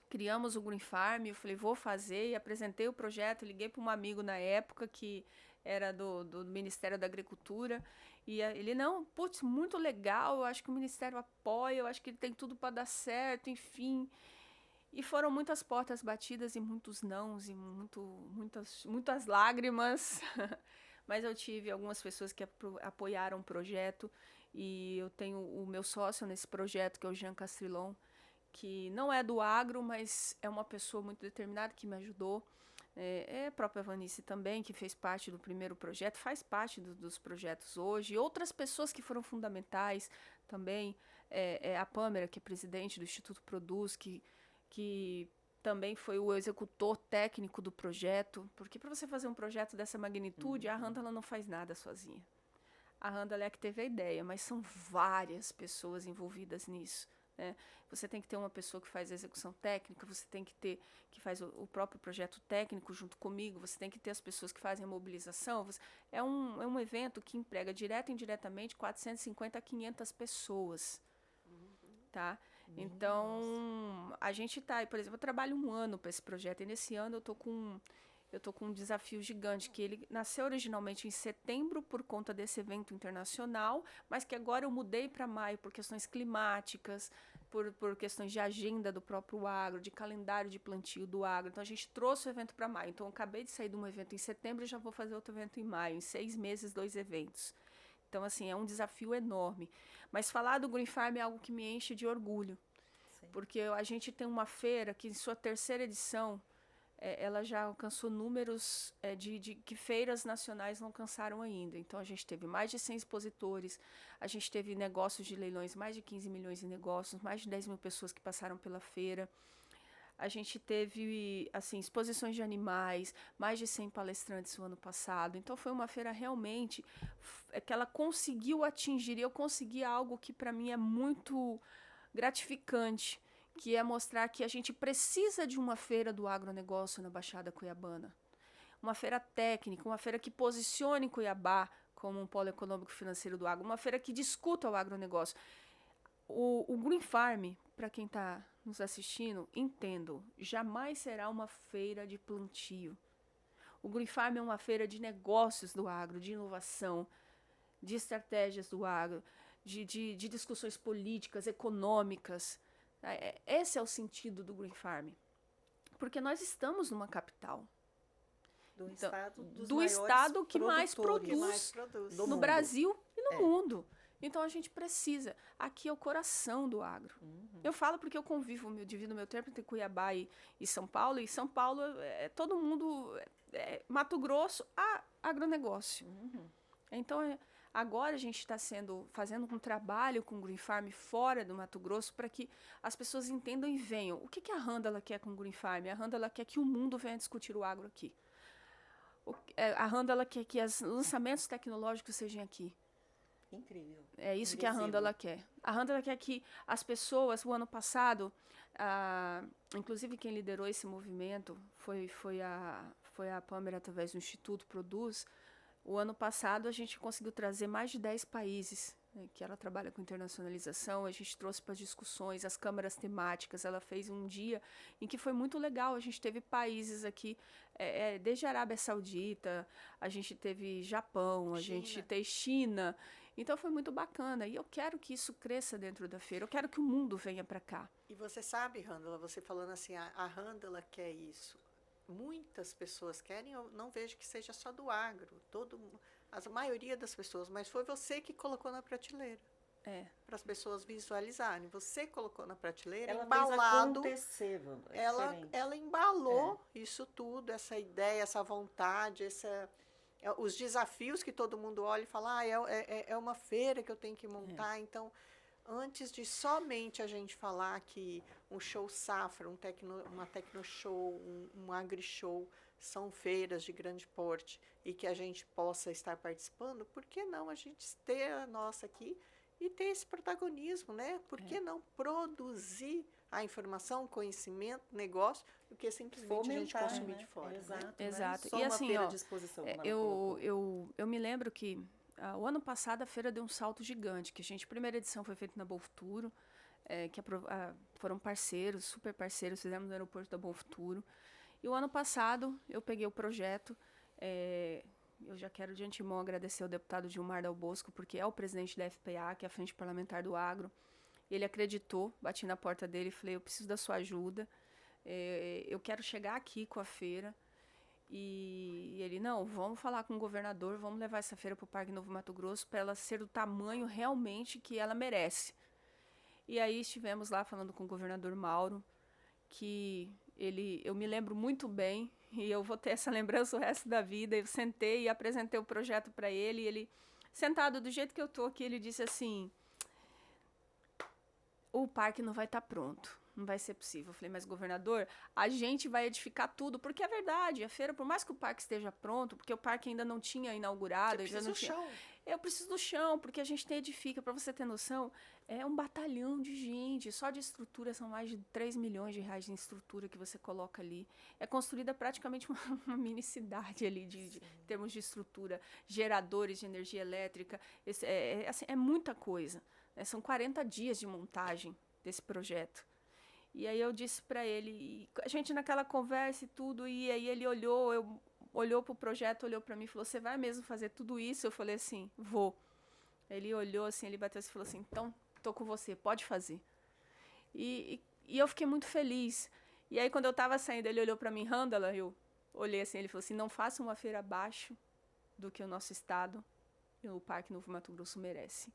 Criamos o Green Farm, eu falei, vou fazer, e apresentei o projeto, liguei para um amigo na época que era do Ministério da Agricultura, e ele, não, putz, muito legal, eu acho que o Ministério apoia, eu acho que ele tem tudo para dar certo, enfim. E foram muitas portas batidas e muitos nãos e muitas lágrimas, mas eu tive algumas pessoas que apoiaram o projeto, e eu tenho o meu sócio nesse projeto, que é o Jean Castrilon, que não é do agro, mas é uma pessoa muito determinada que me ajudou. A própria Vanice também, que fez parte do primeiro projeto, faz parte dos projetos hoje. E outras pessoas que foram fundamentais também. A Pâmera, que é presidente do Instituto Produz, que também foi o executor técnico do projeto. Porque para você fazer um projeto dessa magnitude, a Randa ela não faz nada sozinha. A Randa ela é que teve a ideia, mas são várias pessoas envolvidas nisso. Você tem que ter uma pessoa que faz a execução técnica, você tem que ter que faz o próprio projeto técnico junto comigo, você tem que ter as pessoas que fazem a mobilização. É um evento que emprega direto e indiretamente 450 a 500 pessoas. Tá? Então, a gente tá, por exemplo, eu trabalho 1 ano para esse projeto, e nesse ano eu tô com um desafio gigante, que ele nasceu originalmente em setembro por conta desse evento internacional, mas que agora eu mudei para maio por questões climáticas, por questões de agenda do próprio agro, de calendário de plantio do agro. Então, a gente trouxe o evento para maio. Então, eu acabei de sair de um evento em setembro e já vou fazer outro evento em maio. Em 6 meses, 2 eventos. Então, assim, é um desafio enorme. Mas falar do Green Farm é algo que me enche de orgulho. Sim. Porque a gente tem uma feira que, em sua terceira edição, ela já alcançou números que feiras nacionais não alcançaram ainda. Então, a gente teve mais de 100 expositores, a gente teve negócios de leilões, mais de 15 milhões em negócios, mais de 10 mil pessoas que passaram pela feira. A gente teve, assim, exposições de animais, mais de 100 palestrantes no ano passado. Então, foi uma feira realmente que ela conseguiu atingir, e eu consegui algo que, para mim, é muito gratificante, que é mostrar que a gente precisa de uma feira do agronegócio na Baixada Cuiabana. Uma feira técnica, uma feira que posicione Cuiabá como um polo econômico financeiro do agro, uma feira que discuta o agronegócio. O Green Farm, para quem está nos assistindo, entendo, jamais será uma feira de plantio. O Green Farm é uma feira de negócios do agro, de inovação, de estratégias do agro, de discussões políticas, econômicas. Esse é o sentido do Green Farm. Porque nós estamos numa capital. Do estado que mais produz no Brasil e no mundo. Então, a gente precisa. Aqui é o coração do agro. Eu falo porque eu divido meu tempo entre Cuiabá e São Paulo. E São Paulo, todo mundo... Mato Grosso, agronegócio. Então, agora a gente está fazendo um trabalho com o Green Farm fora do Mato Grosso para que as pessoas entendam e venham. O que a Randa ela quer com o Green Farm? A Randa ela quer que o mundo venha discutir o agro aqui. A Randa ela quer que os lançamentos tecnológicos sejam aqui. Incrível. É isso que a Randa ela quer. A Randa ela quer que as pessoas, o ano passado, inclusive quem liderou esse movimento foi a Pâmela através do Instituto Produz. O ano passado a gente conseguiu trazer mais de 10 países, né, que ela trabalha com internacionalização. A gente trouxe para as discussões, as câmaras temáticas. Ela fez um dia em que foi muito legal. A gente teve países aqui, desde a Arábia Saudita, a gente teve Japão, a gente teve China. Então, foi muito bacana. E eu quero que isso cresça dentro da feira. Eu quero que o mundo venha para cá. E você sabe, Randala, você falando assim, a Randala quer isso. Muitas pessoas querem, eu não vejo que seja só do agro. A maioria das pessoas, mas foi você que colocou na prateleira. Para as pessoas visualizarem. Você colocou na prateleira, ela embalado. Fez acontecer, ela embalou isso tudo, essa ideia, essa vontade, os desafios que todo mundo olha e fala, é uma feira que eu tenho que montar. Então, antes de somente a gente falar que um show safra, uma tecno show, um agri show, são feiras de grande porte e que a gente possa estar participando, por que não a gente ter a nossa aqui e ter esse protagonismo, né? Por que não produzir a informação, conhecimento, negócio, do que simplesmente a gente consumir de fora. Exato. Só e uma assim, feira de exposição, eu me lembro que o ano passado a feira deu um salto gigante, que a primeira edição foi feita na Bom Futuro, que foram parceiros, super parceiros, fizemos no aeroporto da Bom Futuro. E o ano passado eu peguei o projeto, eu já quero de antemão agradecer ao deputado Gilmar Dal Bosco, porque é o presidente da FPA, que é a Frente Parlamentar do Agro. Ele acreditou, bati na porta dele e falei, eu preciso da sua ajuda, eu quero chegar aqui com a feira. E ele, não, vamos falar com o governador, vamos levar essa feira para o Parque Novo Mato Grosso para ela ser do tamanho realmente que ela merece. E aí estivemos lá falando com o governador Mauro, que eu me lembro muito bem, e eu vou ter essa lembrança o resto da vida. Eu sentei e apresentei o projeto para ele, e ele, sentado do jeito que eu estou aqui, ele disse assim, o parque não vai estar pronto. Não vai ser possível. Eu falei, mas governador, a gente vai edificar tudo, porque é verdade, a feira, por mais que o parque esteja pronto, porque o parque ainda não tinha inaugurado, ainda não tinha. Eu preciso do chão, porque a gente edifica, para você ter noção, é um batalhão de gente, só de estrutura são mais de 3 milhões de reais de estrutura que você coloca ali. É construída praticamente uma mini cidade ali, de termos de estrutura, geradores de energia elétrica, é muita coisa. São 40 dias de montagem desse projeto. E aí eu disse para ele, a gente naquela conversa e tudo, e aí ele olhou para o projeto, olhou para mim e falou, você vai mesmo fazer tudo isso? Eu falei assim, vou. Ele olhou assim, ele bateu assim e falou assim, então, tô com você, pode fazer. E eu fiquei muito feliz. E aí, quando eu estava saindo, ele olhou para mim, Randala, eu olhei assim, ele falou assim, não faça uma feira abaixo do que o nosso estado e o Parque Novo Mato Grosso merece.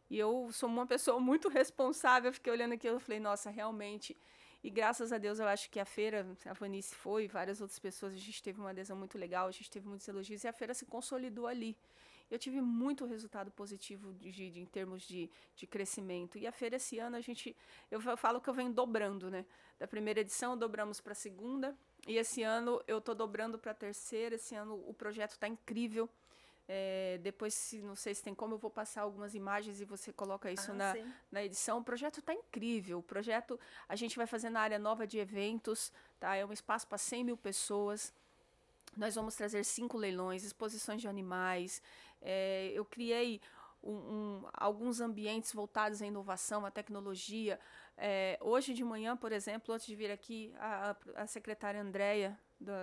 E eu sou uma pessoa muito responsável, eu fiquei olhando aquilo e falei, nossa, realmente. E graças a Deus eu acho que a feira, a Vanice foi, várias outras pessoas, a gente teve uma adesão muito legal, a gente teve muitos elogios e a feira se consolidou ali. Eu tive muito resultado positivo em termos de crescimento. E a feira esse ano, eu falo que eu venho dobrando, né? Da primeira edição, dobramos para a segunda. E esse ano eu estou dobrando para a terceira. Esse ano o projeto está incrível. Depois, não sei se tem como, eu vou passar algumas imagens e você coloca isso na edição. O projeto está incrível. O projeto a gente vai fazer na área nova de eventos. Tá? É um espaço para 100 mil pessoas. Nós vamos trazer 5 leilões, exposições de animais. Eu criei alguns ambientes voltados à inovação, à tecnologia. Hoje de manhã, por exemplo, antes de vir aqui, a secretária Andréia,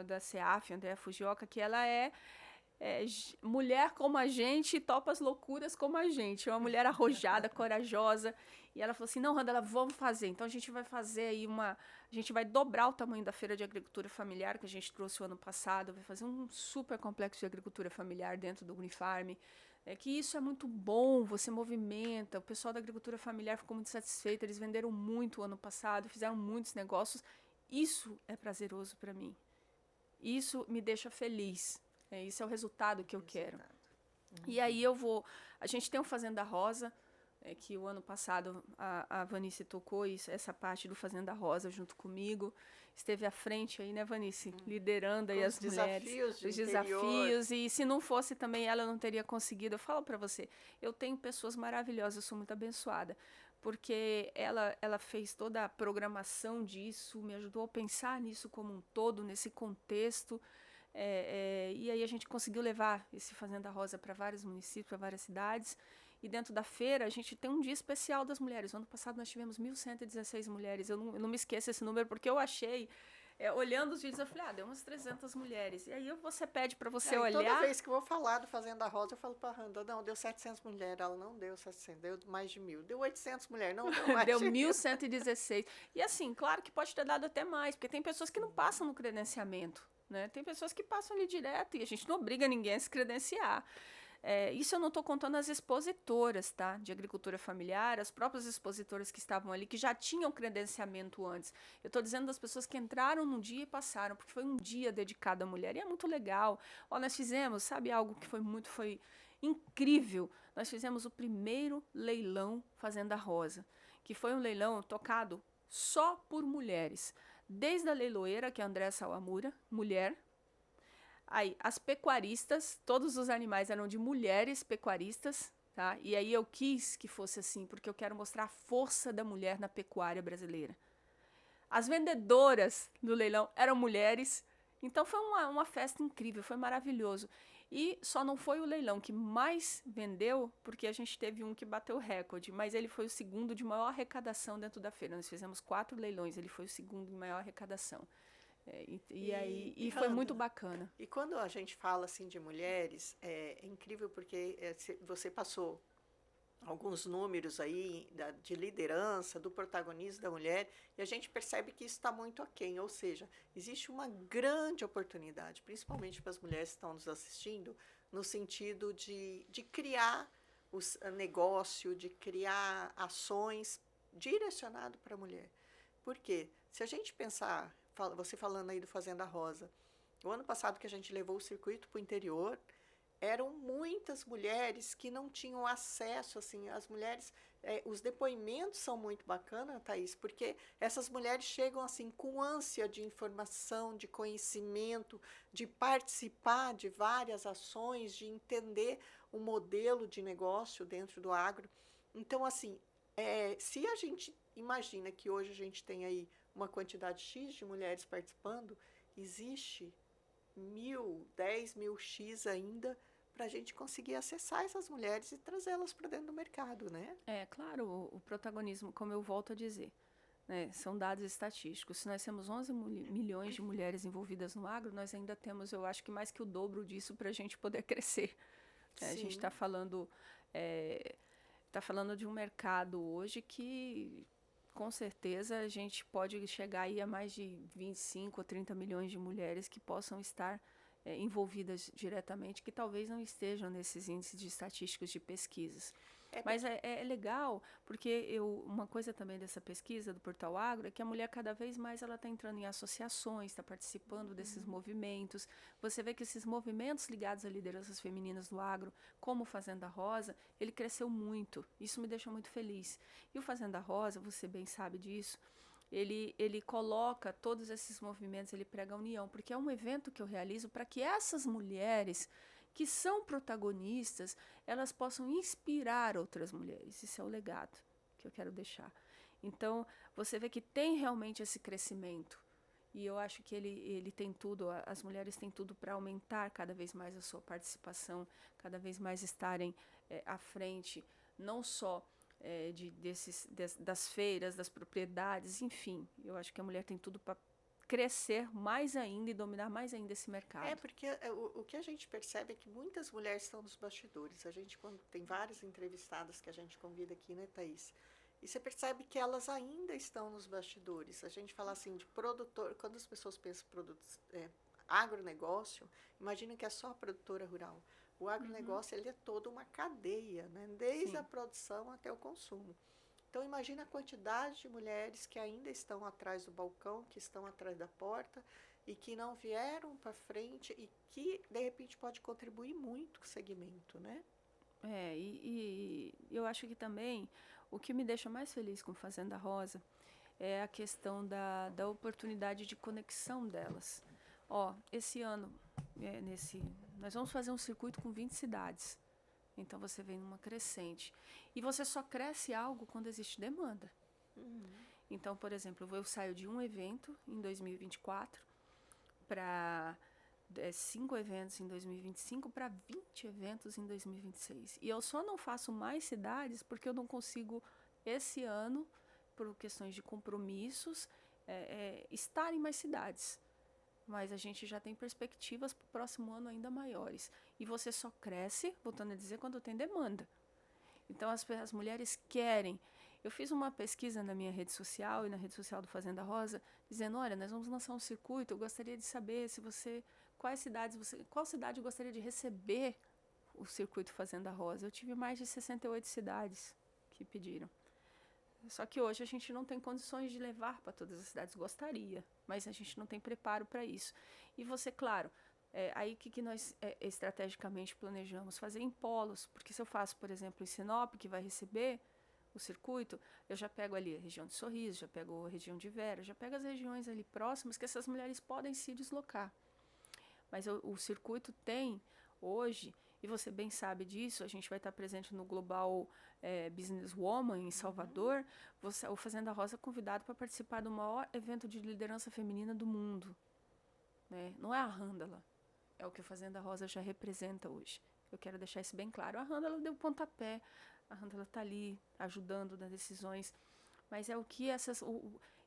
da CEAF, Andréia Fujioka, que ela é mulher como a gente, topa as loucuras como a gente. É uma mulher arrojada, corajosa. E ela falou assim, não, Randala, vamos fazer. Então, a gente vai fazer aí a gente vai dobrar o tamanho da Feira de Agricultura Familiar, que a gente trouxe o ano passado. Vai fazer um super complexo de agricultura familiar dentro do Unifarm. Que isso é muito bom, você movimenta. O pessoal da agricultura familiar ficou muito satisfeito. Eles venderam muito o ano passado, fizeram muitos negócios. Isso é prazeroso para mim. Isso me deixa feliz. Isso é o resultado que eu quero. E aí a gente tem o Fazenda Rosa, que o ano passado a Vanice tocou essa parte do Fazenda Rosa junto comigo. Esteve à frente aí, né, Vanice? Liderando aí as mulheres. Os desafios. E se não fosse também ela, não teria conseguido. Eu falo para você, eu tenho pessoas maravilhosas, eu sou muito abençoada. Porque ela fez toda a programação disso, me ajudou a pensar nisso como um todo, nesse contexto. E aí a gente conseguiu levar esse Fazenda Rosa para vários municípios, para várias cidades. E dentro da feira, a gente tem um dia especial das mulheres. O ano passado nós tivemos 1.116 mulheres. Eu não me esqueço esse número, porque eu achei, olhando os vídeos, eu falei, deu umas 300 mulheres. E aí você pede para você olhar... Toda vez que eu vou falar do Fazenda Rosa, eu falo para a Randa, não, deu 700 mulheres. Ela não deu 700, deu mais de 1.000. Deu 800 mulheres, não deu mais deu de 1.116. E assim, claro que pode ter dado até mais, porque tem pessoas que não passam no credenciamento. Né? Tem pessoas que passam ali direto e a gente não obriga ninguém a se credenciar. Isso eu não estou contando as expositoras, tá? De agricultura familiar, as próprias expositoras que estavam ali, que já tinham credenciamento antes. Eu estou dizendo das pessoas que entraram num dia e passaram, porque foi um dia dedicado à mulher. E é muito legal. Nós fizemos, sabe, algo que foi incrível. Nós fizemos o primeiro leilão Fazenda Rosa, que foi um leilão tocado só por mulheres. Desde a leiloeira, que é a Andréa Sawamura, mulher. Aí, as pecuaristas, todos os animais eram de mulheres pecuaristas, tá? E aí eu quis que fosse assim, porque eu quero mostrar a força da mulher na pecuária brasileira. As vendedoras do leilão eram mulheres, então foi uma festa incrível, foi maravilhoso. E só não foi o leilão que mais vendeu, porque a gente teve um que bateu o recorde, mas ele foi o segundo de maior arrecadação dentro da feira. Nós fizemos 4 leilões, ele foi o segundo de maior arrecadação. E foi muito bacana. E quando a gente fala assim de mulheres, é incrível porque você passou alguns números aí de liderança, do protagonismo da mulher, e a gente percebe que isso está muito aquém, ou seja, existe uma grande oportunidade, principalmente para as mulheres que estão nos assistindo, no sentido de criar negócio, de criar ações direcionadas para a mulher. Por quê? Se a gente pensar, você falando aí do Fazenda Rosa, o ano passado que a gente levou o circuito para o interior, eram muitas mulheres que não tinham acesso, assim, as mulheres, os depoimentos são muito bacanas, Thaís, porque essas mulheres chegam, assim, com ânsia de informação, de conhecimento, de participar de várias ações, de entender o modelo de negócio dentro do agro. Então, assim, se a gente imagina que hoje a gente tem aí uma quantidade X de mulheres participando, existe 10.000 X ainda para a gente conseguir acessar essas mulheres e trazê-las para dentro do mercado, né? Claro, o protagonismo, como eu volto a dizer, né, são dados estatísticos. Se nós temos 11 milhões de mulheres envolvidas no agro, nós ainda temos, eu acho que mais que o dobro disso para a gente poder crescer. A gente está falando de um mercado hoje que com certeza a gente pode chegar aí a mais de 25 ou 30 milhões de mulheres que possam estar envolvidas diretamente, que talvez não estejam nesses índices de estatísticos de pesquisas. Mas é legal, porque uma coisa também dessa pesquisa do Portal Agro é que a mulher cada vez mais ela está entrando em associações, está participando desses movimentos. Você vê que esses movimentos ligados a lideranças femininas do agro, como o Fazenda Rosa, ele cresceu muito. Isso me deixa muito feliz. E o Fazenda Rosa, você bem sabe disso, ele coloca todos esses movimentos, ele prega a união, porque é um evento que eu realizo para que essas mulheres que são protagonistas, elas possam inspirar outras mulheres. Isso é o legado que eu quero deixar. Então, você vê que tem realmente esse crescimento. E eu acho que ele tem tudo, as mulheres têm tudo para aumentar cada vez mais a sua participação, cada vez mais estarem à frente, não só das feiras, das propriedades, enfim. Eu acho que a mulher tem tudo para crescer mais ainda e dominar mais ainda esse mercado. Porque o que a gente percebe é que muitas mulheres estão nos bastidores. A gente, quando tem várias entrevistadas que a gente convida aqui, né, Thaís? E você percebe que elas ainda estão nos bastidores. A gente fala assim de produtor, quando as pessoas pensam em agronegócio, imagina que é só a produtora rural. O agronegócio ele é toda uma cadeia, né? Desde a produção até o consumo. Então, imagina a quantidade de mulheres que ainda estão atrás do balcão, que estão atrás da porta e que não vieram para frente e que, de repente, pode contribuir muito com o segmento, né? E eu acho que também o que me deixa mais feliz com Fazenda Rosa é a questão da oportunidade de conexão delas. Esse ano, nós vamos fazer um circuito com 20 cidades. Então, você vem numa crescente. E você só cresce algo quando existe demanda. Então, por exemplo, eu saio de um evento em 2024 para 5 eventos em 2025 para 20 eventos em 2026. E eu só não faço mais cidades porque eu não consigo, esse ano, por questões de compromissos, estar em mais cidades. Mas a gente já tem perspectivas para o próximo ano ainda maiores. E você só cresce, voltando a dizer, quando tem demanda. Então, as mulheres querem. Eu fiz uma pesquisa na minha rede social e na rede social do Fazenda Rosa, dizendo, olha, nós vamos lançar um circuito, eu gostaria de saber qual cidade gostaria de receber o circuito Fazenda Rosa. Eu tive mais de 68 cidades que pediram. Só que hoje a gente não tem condições de levar para todas as cidades. Gostaria, mas a gente não tem preparo para isso. E você, claro, aí que nós estrategicamente planejamos fazer em polos, porque se eu faço, por exemplo, em Sinop, que vai receber o circuito, eu já pego ali a região de Sorriso, já pego a região de Vera, já pego as regiões ali próximas que essas mulheres podem se deslocar. Mas o circuito tem hoje, e você bem sabe disso, a gente vai estar presente no Global Business Woman em Salvador. O Fazenda Rosa é convidado para participar do maior evento de liderança feminina do mundo. Né? Não é a Randala, é o que o Fazenda Rosa já representa hoje. Eu quero deixar isso bem claro. A Randala deu pontapé, a Randala está ali ajudando nas decisões, mas é o que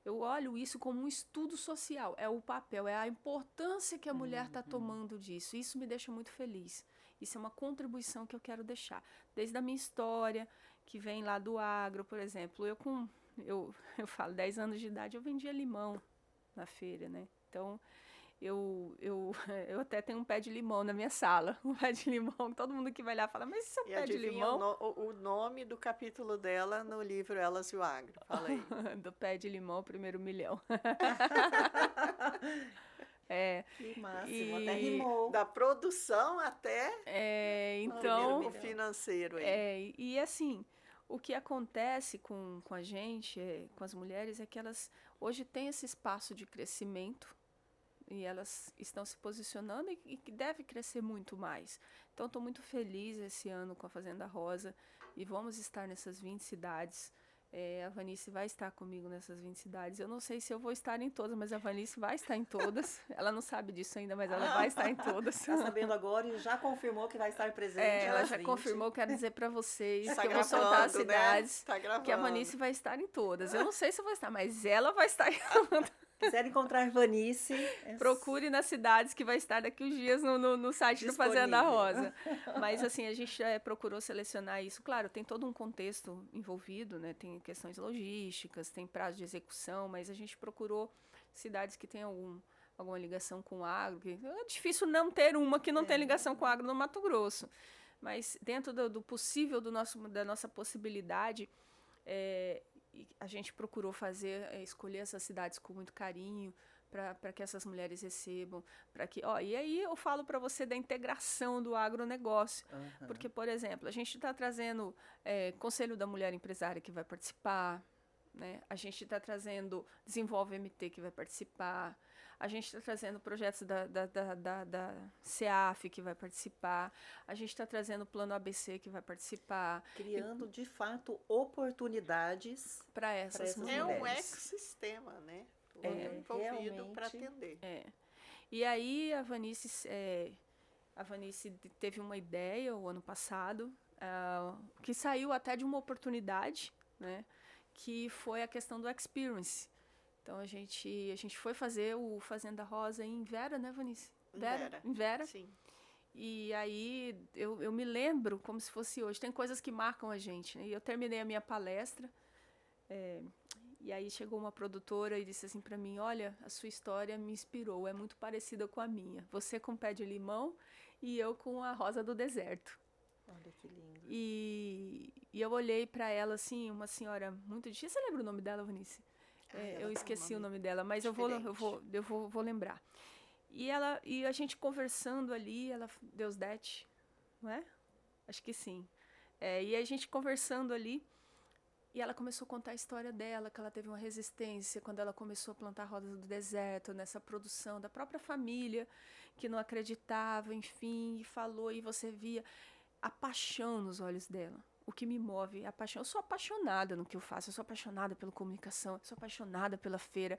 eu olho isso como um estudo social, é o papel, é a importância que a mulher está tomando disso. Isso me deixa muito feliz. Isso é uma contribuição que eu quero deixar. Desde a minha história, que vem lá do agro, por exemplo. Eu falo, 10 anos de idade, eu vendia limão na feira, né? Então, eu até tenho um pé de limão na minha sala. Um pé de limão, todo mundo que vai lá fala, mas isso é um pé de limão? O nome do capítulo dela no livro Elas e o Agro. Fala aí. Do pé de limão, primeiro milhão. Que máximo, até rimou. Da produção até então, o financeiro. E assim, o que acontece com a gente, com as mulheres, é que elas hoje têm esse espaço de crescimento e elas estão se posicionando e que deve crescer muito mais. Então, estou muito feliz esse ano com a Fazenda Rosa e vamos estar nessas 20 cidades. A Vanice vai estar comigo nessas 20 cidades. Eu não sei se eu vou estar em todas, mas a Vanice vai estar em todas. Ela não sabe disso ainda, mas ela vai estar em todas. Está sabendo agora e já confirmou que vai estar presente. Ela já 20. confirmou, quero dizer para vocês Tá que eu vou soltar as cidades, né? Tá que a Vanice vai estar em todas. Eu não sei se eu vou estar, mas ela vai estar em todas. Quiser encontrar Vanice, procure nas cidades, que vai estar daqui uns dias no site do Fazenda Rosa. Mas, assim, a gente procurou selecionar isso. Claro, tem todo um contexto envolvido, né? Tem questões logísticas, tem prazo de execução, mas a gente procurou cidades que têm alguma ligação com o agro. É difícil não ter uma que não tem ligação com o agro no Mato Grosso. Mas dentro do possível, da nossa possibilidade, a gente procurou escolher essas cidades com muito carinho, para que essas mulheres recebam, e aí eu falo para você da integração do agronegócio, porque, por exemplo, a gente está trazendo Conselho da Mulher Empresária que vai participar, né? A gente está trazendo Desenvolve MT que vai participar, a gente está trazendo projetos da CEAF que vai participar, a gente está trazendo o Plano ABC que vai participar. Criando, de fato, oportunidades para essas mulheres. É um ecossistema, né? Envolvido para atender. E aí a Vanice teve uma ideia o ano passado, que saiu até de uma oportunidade, né? Que foi a questão do experience. Então a gente foi fazer o Fazenda Rosa em Vera, né, Vanice? Em Vera. Sim. E aí eu me lembro como se fosse hoje. Tem coisas que marcam a gente, né? E eu terminei a minha palestra, e aí chegou uma produtora e disse assim para mim: olha, a sua história me inspirou, é muito parecida com a minha. Você com pé de limão e eu com a rosa do deserto. Olha que lindo. E eu olhei para ela assim, uma senhora muito difícil. Você lembra o nome dela, Vanice? Eu esqueci o nome dela, mas eu vou lembrar. E a gente conversando ali, ela Deusdete, não é? Acho que sim. E a gente conversando ali, e ela começou a contar a história dela, que ela teve uma resistência quando ela começou a plantar rodas do deserto, nessa produção da própria família, que não acreditava, enfim, e falou, e você via a paixão nos olhos dela. O que me move é a paixão. Eu sou apaixonada no que eu faço, eu sou apaixonada pela comunicação, eu sou apaixonada pela feira,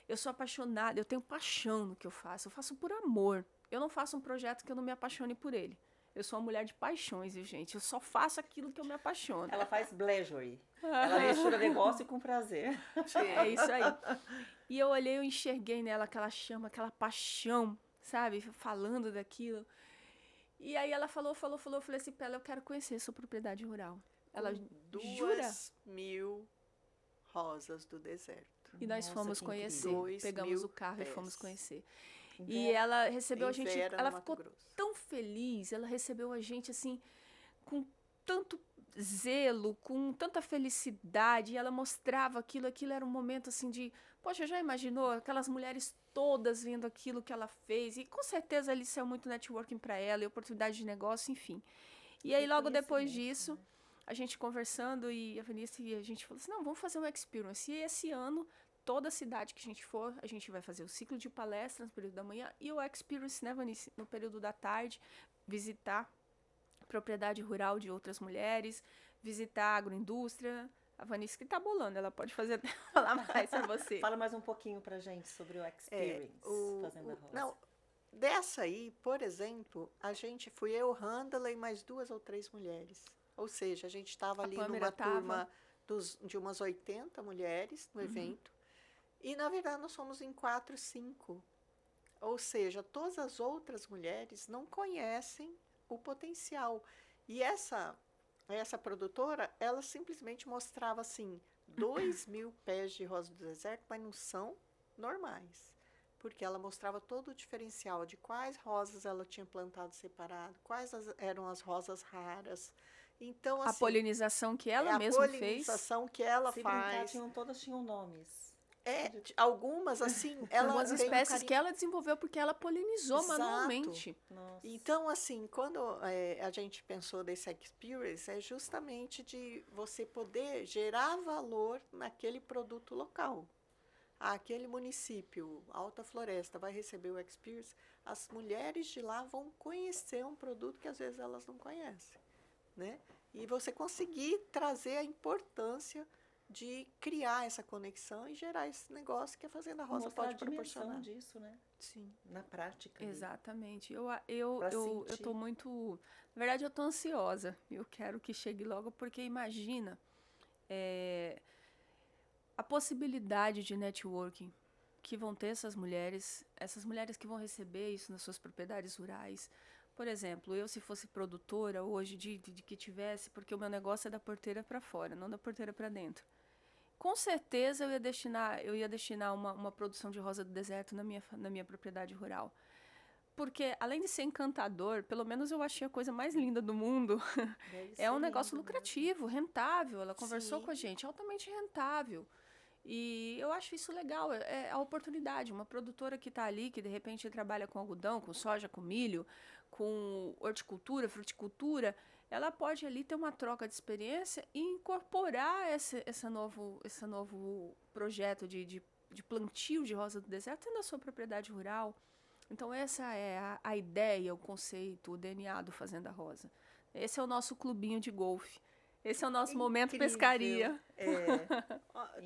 eu sou apaixonada, eu tenho paixão no que eu faço por amor. Eu não faço um projeto que eu não me apaixone por ele. Eu sou uma mulher de paixões, viu, gente? Eu só faço aquilo que eu me apaixono. Ela faz pleasure. Ela mistura negócio com prazer. É isso aí. E eu olhei, eu enxerguei nela aquela chama, aquela paixão, sabe? Falando daquilo. E aí ela falou, eu falei assim pra ela: eu quero conhecer sua propriedade rural. Ela jura? 2.000 rosas do deserto. E nós fomos conhecer, pegamos o carro e fomos conhecer. Vera, e ela recebeu a gente, Vera, ela ficou tão feliz, ela recebeu a gente assim, com tanto zelo, com tanta felicidade, e ela mostrava aquilo era um momento assim de, poxa, já imaginou aquelas mulheres todas vendo aquilo que ela fez, e com certeza ali saiu muito networking para ela, e oportunidade de negócio, enfim. E aí logo depois disso, né? A gente conversando, e a Vanice e a gente falou assim: não, vamos fazer um experience. E esse ano, toda cidade que a gente for, a gente vai fazer o ciclo de palestras no período da manhã e o experience, né, Vanice, no período da tarde, visitar propriedade rural de outras mulheres, visitar a agroindústria. A Vanice que tá bolando, ela pode falar mais para você. Fala mais um pouquinho pra gente sobre o experience, Fazenda Rosa. Não, dessa aí, por exemplo, fui eu, Randall e mais 2 ou 3 mulheres. Ou seja, a gente estava ali numa turma de umas 80 mulheres no evento. E, na verdade, nós somos em 4, 5. Ou seja, todas as outras mulheres não conhecem o potencial. E essa produtora, ela simplesmente mostrava, assim, 2.000 pés de rosa do deserto, mas não são normais. Porque ela mostrava todo o diferencial de quais rosas ela tinha plantado separado, quais eram as rosas raras. Então, assim, a polinização que ela mesma fez. A polinização que ela faz. Todas tinham nomes. Algumas, assim, ela algumas espécies que ela desenvolveu porque ela polinizou manualmente. Nossa. Então, assim, quando a gente pensou desse experience, é justamente de você poder gerar valor naquele produto local. Aquele município, Alta Floresta, vai receber o experience, as mulheres de lá vão conhecer um produto que às vezes elas não conhecem, né? E você conseguir trazer a importância de criar essa conexão e gerar esse negócio que a Fazenda Rosa pode proporcionar. Disso, né? Sim. Na prática. Exatamente. Eu tô muito... Na verdade, eu tô ansiosa. Eu quero que chegue logo, porque imagina a possibilidade de networking que vão ter essas mulheres que vão receber isso nas suas propriedades rurais. Por exemplo, eu se fosse produtora hoje de que tivesse, porque o meu negócio é da porteira para fora, não da porteira para dentro. Com certeza eu ia destinar uma produção de rosa do deserto na minha propriedade rural. Porque, além de ser encantador, pelo menos eu achei a coisa mais linda do mundo. É um negócio lucrativo, rentável. Ela conversou com a gente, altamente rentável. E eu acho isso legal, é a oportunidade. Uma produtora que está ali, que de repente trabalha com algodão, com soja, com milho, com horticultura, fruticultura, ela pode ali ter uma troca de experiência e incorporar esse novo projeto de plantio de rosa do deserto na sua propriedade rural. Então essa é a ideia, o conceito, o DNA do Fazenda Rosa. Esse é o nosso clubinho de golfe. Esse é o nosso momento pescaria.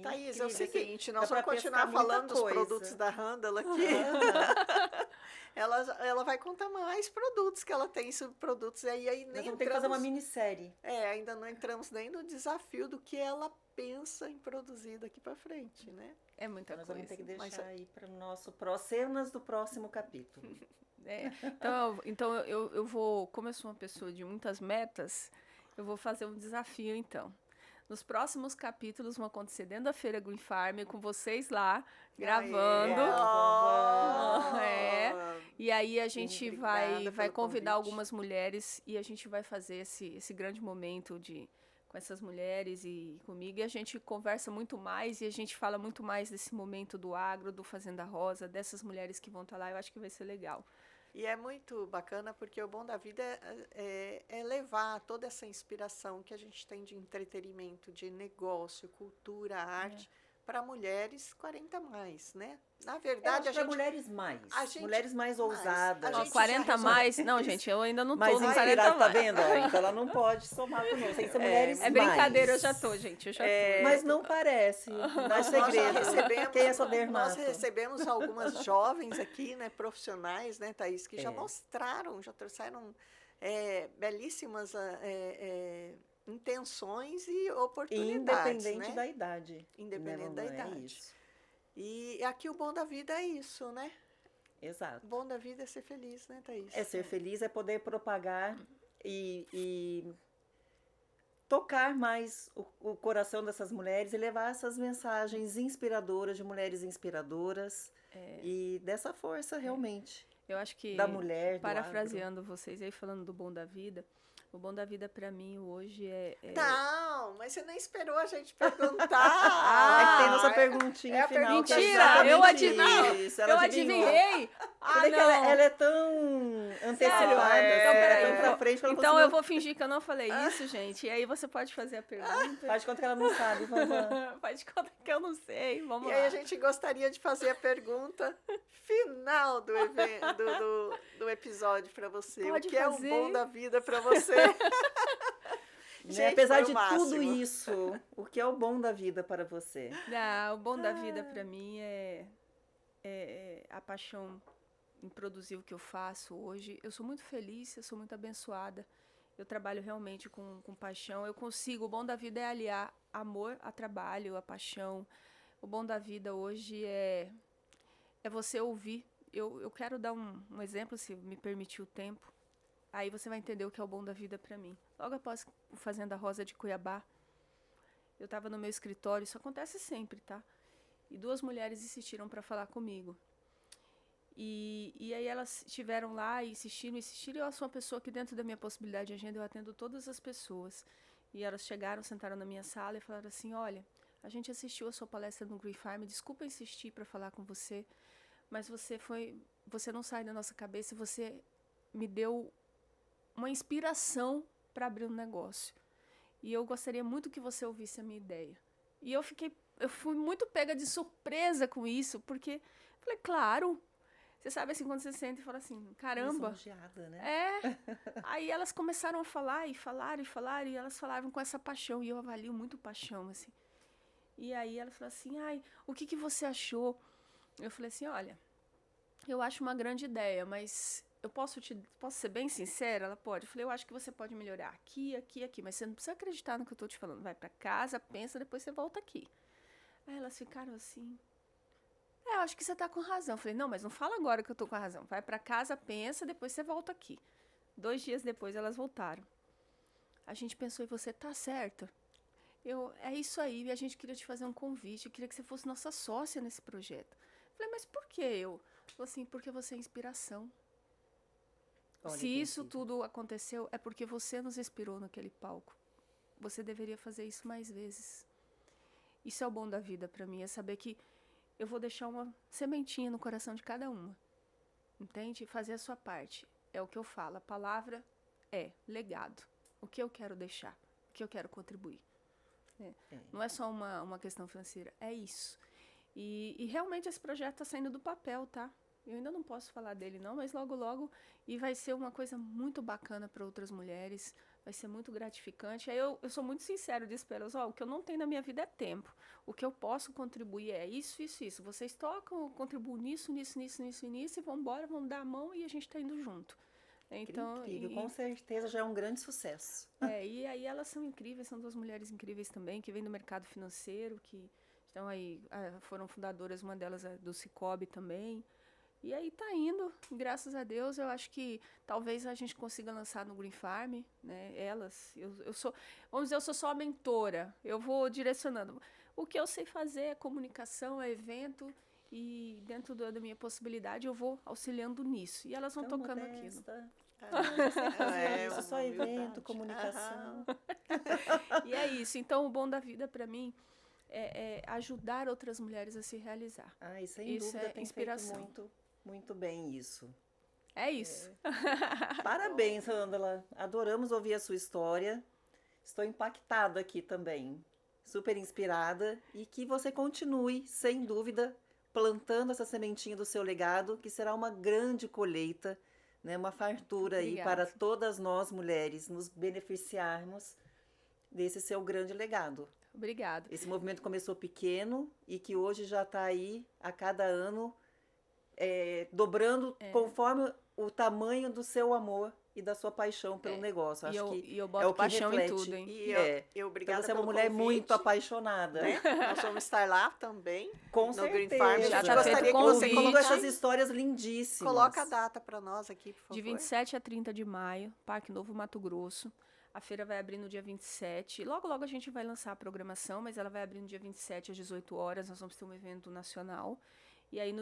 Thaís, é o seguinte, nós vamos continuar falando dos produtos da Randall aqui. Ela vai contar mais produtos que ela tem, subprodutos. E aí nós vamos ter que fazer uma minissérie. Ainda não entramos nem no desafio do que ela pensa em produzir daqui para frente, né? É muita nós coisa. Vamos ter que deixar aí para o nosso cenas do próximo capítulo. Então eu vou, como eu sou uma pessoa de muitas metas, eu vou fazer um desafio, então. Nos próximos capítulos vão acontecer dentro da Feira Green Farm, com vocês lá, gravando. E aí a gente vai convidar algumas mulheres e a gente vai fazer esse grande momento com essas mulheres e comigo. E a gente conversa muito mais e a gente fala muito mais desse momento do agro, do Fazenda Rosa, dessas mulheres que vão estar lá. Eu acho que vai ser legal. E é muito bacana porque o bom da vida é levar toda essa inspiração que a gente tem de entretenimento, de negócio, cultura, arte, para mulheres 40 mais, né? Na verdade, mulheres mais ousadas. 40 mais? Não, gente, eu ainda não tô mais no 40 mais. Tá vendo? Então ela não pode somar conosco. Tem que ser mulheres mais. É brincadeira, eu já tô, gente. Eu já tô. Mas não parece. Não é segredo. Quem é Sodermato? Nós recebemos algumas jovens aqui, né, profissionais, né, Thaís, que já mostraram, já trouxeram belíssimas intenções e oportunidades. Independente da idade. Independente da idade. É isso. E aqui o bom da vida é isso, né? Exato. O bom da vida é ser feliz, né, Thaís? É ser feliz, é poder propagar e tocar mais o coração dessas mulheres e levar essas mensagens inspiradoras, de mulheres inspiradoras e dessa força realmente. Eu acho que, da mulher, parafraseando vocês aí, falando do bom da vida, o bom da vida para mim hoje Não, mas você nem esperou a gente perguntar. É que tem nossa perguntinha final. Mentira, eu adivinhei. Eu adivinhei. Ela é tão antecipada, tão pra frente. Então eu vou fingir que eu não falei isso, gente. E aí você pode fazer a pergunta. Faz de conta que ela não sabe. Faz de conta que eu não sei. Vamos lá. E aí a gente gostaria de fazer a pergunta final do episódio para você. Pode o que fazer. É o bom da vida para você? Gente, apesar de tudo isso, o que é o bom da vida para você? O bom da vida para mim é a paixão em produzir o que eu faço hoje. Eu sou muito feliz, eu sou muito abençoada. Eu trabalho realmente com paixão. O bom da vida é aliar amor a trabalho, a paixão. O bom da vida hoje é você ouvir. Eu quero dar um exemplo, se me permitir o tempo. Aí você vai entender o que é o bom da vida para mim. Logo após o Fazenda Rosa de Cuiabá, eu estava no meu escritório, isso acontece sempre, tá? E 2 mulheres insistiram para falar comigo. E aí elas estiveram lá e insistiram. E eu sou uma pessoa que dentro da minha possibilidade de agenda eu atendo todas as pessoas. E elas chegaram, sentaram na minha sala e falaram assim, olha, a gente assistiu a sua palestra no Green Farm, desculpa insistir para falar com você, mas você não sai da nossa cabeça e você me deu uma inspiração para abrir um negócio. E eu gostaria muito que você ouvisse a minha ideia. E eu fui muito pega de surpresa com isso, porque falei, claro, você sabe assim, quando você sente e fala assim, caramba. Lisonjeada, né? Aí elas começaram a falar e falaram, e elas falavam com essa paixão, e eu avalio muito paixão, assim. E aí elas falaram assim, o que você achou? Eu falei assim, olha, eu acho uma grande ideia, mas eu posso ser bem sincera? Ela pode. Eu falei, eu acho que você pode melhorar aqui, mas você não precisa acreditar no que eu tô te falando. Vai para casa, pensa, depois você volta aqui. Aí elas ficaram assim, acho que você tá com razão. Eu falei, não, mas não fala agora que eu tô com a razão. Vai para casa, pensa, depois você volta aqui. 2 dias depois elas voltaram. A gente pensou, e você tá certa? É isso aí, e a gente queria te fazer um convite, eu queria que você fosse nossa sócia nesse projeto. Eu falei, mas por que eu? Falei assim, porque você é inspiração. Olha Se que isso incrível. tudo aconteceu, é porque você nos inspirou naquele palco. Você deveria fazer isso mais vezes. Isso é o bom da vida para mim, é saber que eu vou deixar uma sementinha no coração de cada uma. Entende? Fazer a sua parte. É o que eu falo. A palavra é legado. O que eu quero deixar. O que eu quero contribuir. Não é só uma questão financeira. É isso. E realmente esse projeto está saindo do papel, tá? Eu ainda não posso falar dele não, mas logo, logo. E vai ser uma coisa muito bacana para outras mulheres. Vai ser muito gratificante. Aí eu sou muito sincero disso para elas. O que eu não tenho na minha vida é tempo. O que eu posso contribuir é isso, isso, isso. Vocês tocam, eu contribuo nisso, nisso, nisso, nisso, nisso. E vamos embora, vamos dar a mão e a gente está indo junto. Então, Incrível, com certeza já é um grande sucesso. e aí elas são incríveis, são 2 mulheres incríveis também, que vêm do mercado financeiro, que estão aí, foram fundadoras, uma delas é do Cicobi também. E aí tá indo, graças a Deus, eu acho que talvez a gente consiga lançar no Green Farm, né? Eu sou, vamos dizer, eu sou só a mentora, eu vou direcionando. O que eu sei fazer é comunicação, é evento, e dentro da minha possibilidade eu vou auxiliando nisso. E elas vão Tão tocando modesta. aquilo. Isso, só uma evento, humildade. comunicação. E é isso. Então, o bom da vida para mim é ajudar outras mulheres a se realizar. E sem Isso dúvida é tem inspiração. feito muito, muito bem isso. É isso. Parabéns, Ângela. Adoramos ouvir a sua história. Estou impactada aqui também. Super inspirada. E que você continue, sem dúvida, plantando essa sementinha do seu legado, que será uma grande colheita, né? Uma fartura aí Obrigada. para todas nós mulheres nos beneficiarmos desse seu grande legado. Obrigada. Esse movimento começou pequeno e que hoje já está aí a cada ano dobrando conforme o tamanho do seu amor e da sua paixão pelo negócio. Acho que eu é boto o que paixão reflete. em tudo, hein? E eu obrigada Então você é uma pelo mulher convite, muito apaixonada. né? Nós vamos estar lá também. Com no certeza. Green Farm. Já A gente tá gostaria feito que você convite. Ouvindo essas colocasse, histórias lindíssimas. coloca a data para nós aqui, por favor. De 27 a 30 de maio, Parque Novo Mato Grosso. A feira vai abrir no dia 27. Logo, logo a gente vai lançar a programação, mas ela vai abrir no dia 27 às 18 horas. Nós vamos ter um evento nacional. E aí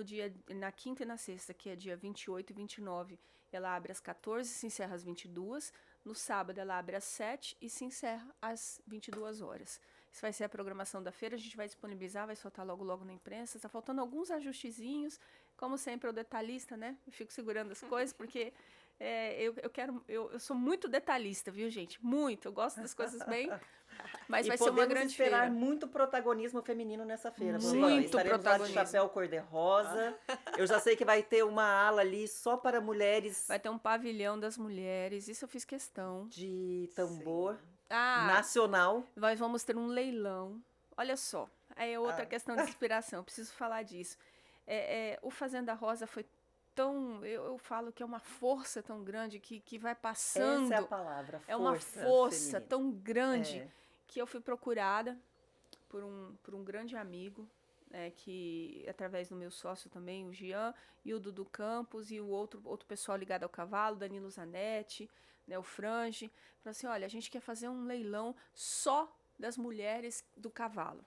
na quinta e na sexta, que é dia 28 e 29, ela abre às 14 e se encerra às 22. No sábado ela abre às 7 e se encerra às 22 horas. Isso vai ser a programação da feira, a gente vai disponibilizar, vai soltar logo logo na imprensa. Está faltando alguns ajustezinhos, como sempre o detalhista, né? Eu fico segurando as coisas, porque eu sou muito detalhista, viu, gente? Muito, eu gosto das coisas bem, mas vai ser uma grande esperar feira. muito protagonismo feminino nessa feira. Muito Estaremos lá de protagonismo. chapéu cor-de-rosa. Eu já sei que vai ter uma ala ali só para mulheres Vai ter um pavilhão das mulheres, isso eu fiz questão. de tambor Ah, nacional. nós vamos ter um leilão. Olha só, aí é outra questão de inspiração, preciso falar disso. O Fazenda Rosa foi tão, eu falo que é uma força tão grande que vai passando. Essa é a palavra, força. É uma força feminina. tão grande É. que eu fui procurada por um grande amigo, né, que através do meu sócio também, o Jean, e o Dudu Campos, e o outro pessoal ligado ao cavalo, Danilo Zanetti, né, o Frange, falou assim, olha, a gente quer fazer um leilão só das mulheres do cavalo.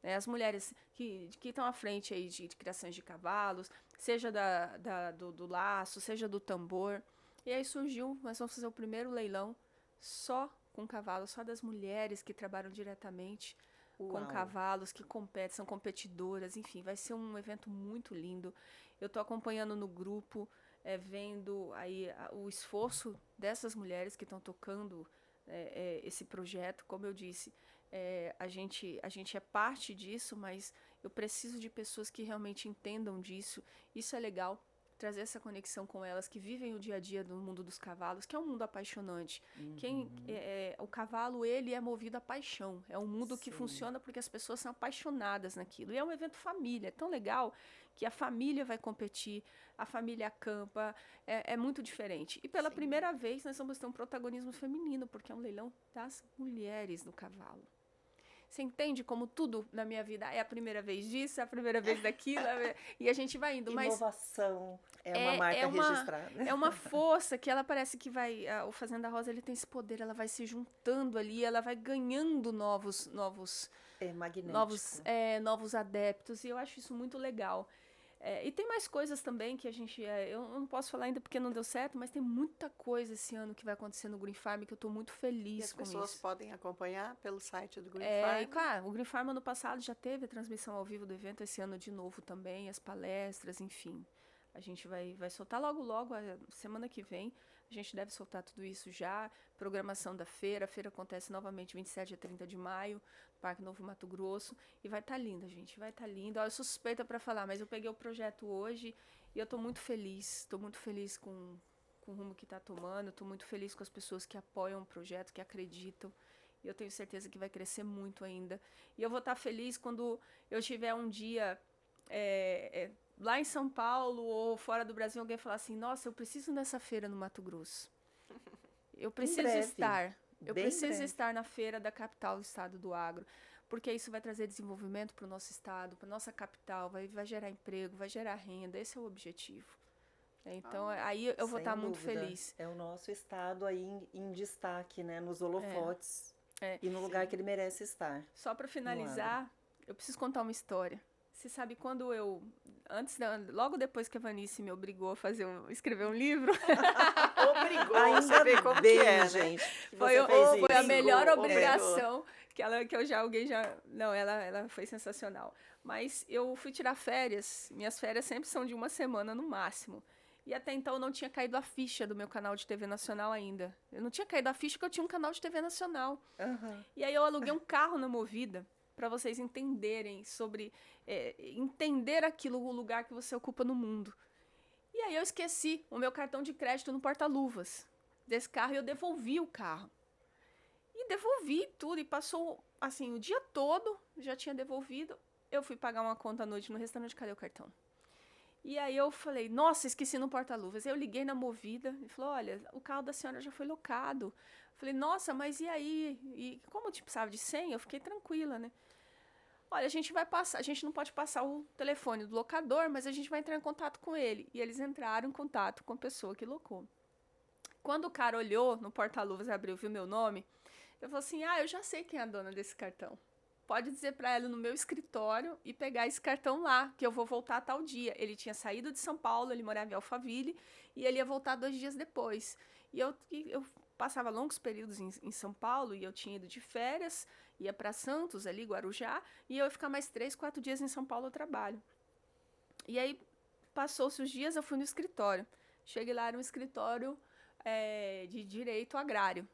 As mulheres que estão à frente aí de criações de cavalos, seja do laço, seja do tambor. E aí surgiu, nós vamos fazer o primeiro leilão só com cavalos, só das mulheres que trabalham diretamente com Uau. cavalos, que competem, são competidoras, enfim, vai ser um evento muito lindo. Eu estou acompanhando no grupo, vendo aí o esforço dessas mulheres que estão tocando esse projeto, como eu disse. A gente é parte disso, mas eu preciso de pessoas que realmente entendam disso. Isso é legal, trazer essa conexão com elas que vivem o dia a dia do mundo dos cavalos, que é um mundo apaixonante. O cavalo, ele é movido à paixão. É um mundo que funciona porque as pessoas são apaixonadas naquilo. E é um evento família, é tão legal que a família vai competir, a família acampa, é muito diferente. E pela primeira vez nós vamos ter um protagonismo feminino, porque é um leilão das mulheres no cavalo. Você entende como tudo na minha vida é a primeira vez disso, é a primeira vez daquilo, e a gente vai indo. Inovação é uma marca registrada. É uma força que ela parece que vai... O Fazenda Rosa, ele tem esse poder, ela vai se juntando ali, ela vai ganhando novos É magnético. novos adeptos, e eu acho isso muito legal. E tem mais coisas também que a gente... eu não posso falar ainda porque não deu certo, mas tem muita coisa esse ano que vai acontecer no Green Farm que eu estou muito feliz com isso. E as pessoas podem acompanhar pelo site do Green Farm. E claro, o Green Farm ano passado já teve a transmissão ao vivo do evento, esse ano de novo também, as palestras, enfim. A gente vai soltar logo, a semana que vem. A gente deve soltar tudo isso já. Programação da feira. A feira acontece novamente 27 a 30 de maio, no Parque Novo Mato Grosso. E vai estar linda, gente. Vai estar linda. Eu sou suspeita para falar, mas eu peguei o projeto hoje e eu estou muito feliz. Estou muito feliz com o rumo que está tomando. Estou muito feliz com as pessoas que apoiam o projeto, que acreditam. E eu tenho certeza que vai crescer muito ainda. E eu vou estar feliz quando eu tiver um dia... lá em São Paulo ou fora do Brasil, alguém falar assim, nossa, eu preciso nessa feira no Mato Grosso. Eu preciso estar. Eu preciso estar na feira da capital do estado do agro, porque isso vai trazer desenvolvimento para o nosso estado, para nossa capital, vai gerar emprego, vai gerar renda, esse é o objetivo. Então, aí eu vou estar muito feliz. É o nosso estado aí em destaque, né, nos holofotes e no lugar que ele merece estar. Só para finalizar, eu preciso contar uma história. Você sabe, quando logo depois que a Vanice me obrigou a escrever um livro... Obrigou, ainda ver como bem, que é, gente. Né? Foi a melhor obrigação alguém já... Não, ela foi sensacional. Mas eu fui tirar férias, minhas férias sempre são de uma semana no máximo. E até então eu não tinha caído a ficha do meu canal de TV nacional ainda. Eu não tinha caído a ficha que eu tinha um canal de TV nacional. E aí eu aluguei um carro na Movida, para vocês entenderem sobre... entender o lugar que você ocupa no mundo. E aí eu esqueci o meu cartão de crédito no porta-luvas desse carro e eu devolvi o carro. E devolvi tudo, e passou, assim, o dia todo, já tinha devolvido. Eu fui pagar uma conta à noite no restaurante, cadê o cartão? E aí eu falei, nossa, esqueci no porta-luvas. Eu liguei na Movida e falou, olha, o carro da senhora já foi locado. Falei, nossa, mas e aí? E como eu precisava de senha, eu fiquei tranquila, né? Olha, a gente não pode passar o telefone do locador, mas a gente vai entrar em contato com ele. E eles entraram em contato com a pessoa que locou. Quando o cara olhou no porta-luvas, abriu, viu meu nome, eu falei assim, eu já sei quem é a dona desse cartão. Pode dizer para ela no meu escritório e pegar esse cartão lá, que eu vou voltar a tal dia. Ele tinha saído de São Paulo, ele morava em Alphaville, e ele ia voltar 2 dias depois. E eu passava longos períodos em São Paulo, e eu tinha ido de férias, ia para Santos, ali, Guarujá, e eu ia ficar mais 3, 4 dias em São Paulo, eu trabalho. E aí, passou-se os dias, eu fui no escritório. Cheguei lá, era um escritório de direito agrário.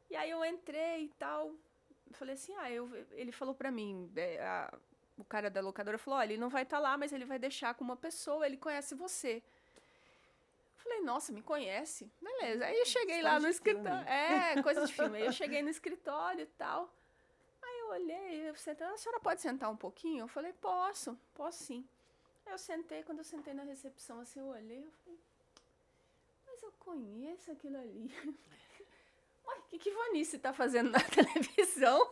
E aí eu entrei e tal, falei assim, ele falou para mim, o cara da locadora falou, olha, ele não vai estar lá, mas ele vai deixar com uma pessoa, ele conhece você. Falei, nossa, me conhece? Beleza. Aí eu cheguei lá no escritório. Coisa de filme. Aí eu cheguei no escritório e tal. Aí eu olhei, a senhora pode sentar um pouquinho? Eu falei, posso sim. Aí eu sentei, quando eu sentei na recepção, assim, eu olhei, eu falei, mas eu conheço aquilo ali. Ué, o que Vanice tá fazendo na televisão?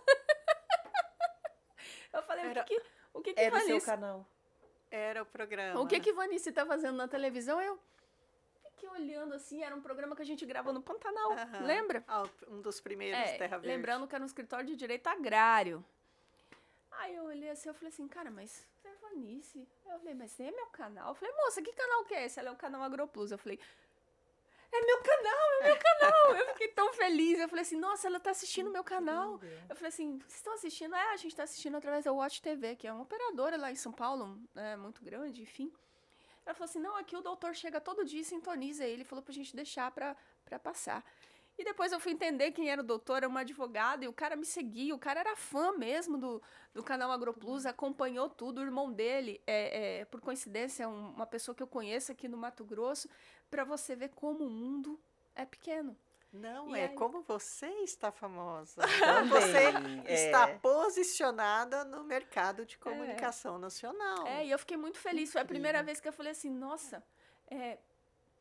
Eu falei, o que era Vanice... o seu canal. Era o programa. O que Vanice tá fazendo na televisão? Eu fiquei olhando assim, era um programa que a gente gravou no Pantanal, lembra? Um dos primeiros Terra Verde. Lembrando que era um escritório de direito agrário. Aí eu olhei assim, eu falei assim, cara, mas você é Vanice? Eu falei, mas você é meu canal? Eu falei, moça, que canal que é esse? Ela é o canal AgroPlus. Eu falei, é meu canal! Eu fiquei tão feliz. Eu falei assim, nossa, ela tá assistindo o meu canal. Eu falei assim, vocês estão assistindo? A gente tá assistindo através da Watch TV, que é uma operadora lá em São Paulo, muito grande, enfim. Ela falou assim, não, aqui o doutor chega todo dia e sintoniza. Ele falou pra gente deixar pra passar. E depois eu fui entender quem era o doutor, era uma advogada, e o cara me seguia, o cara era fã mesmo do canal AgroPlus, acompanhou tudo, o irmão dele, por coincidência, é uma pessoa que eu conheço aqui no Mato Grosso, para você ver como o mundo é pequeno. Não, como você está famosa. Como você está posicionada no mercado de comunicação nacional. E eu fiquei muito feliz. Foi a primeira vez que eu falei assim, nossa,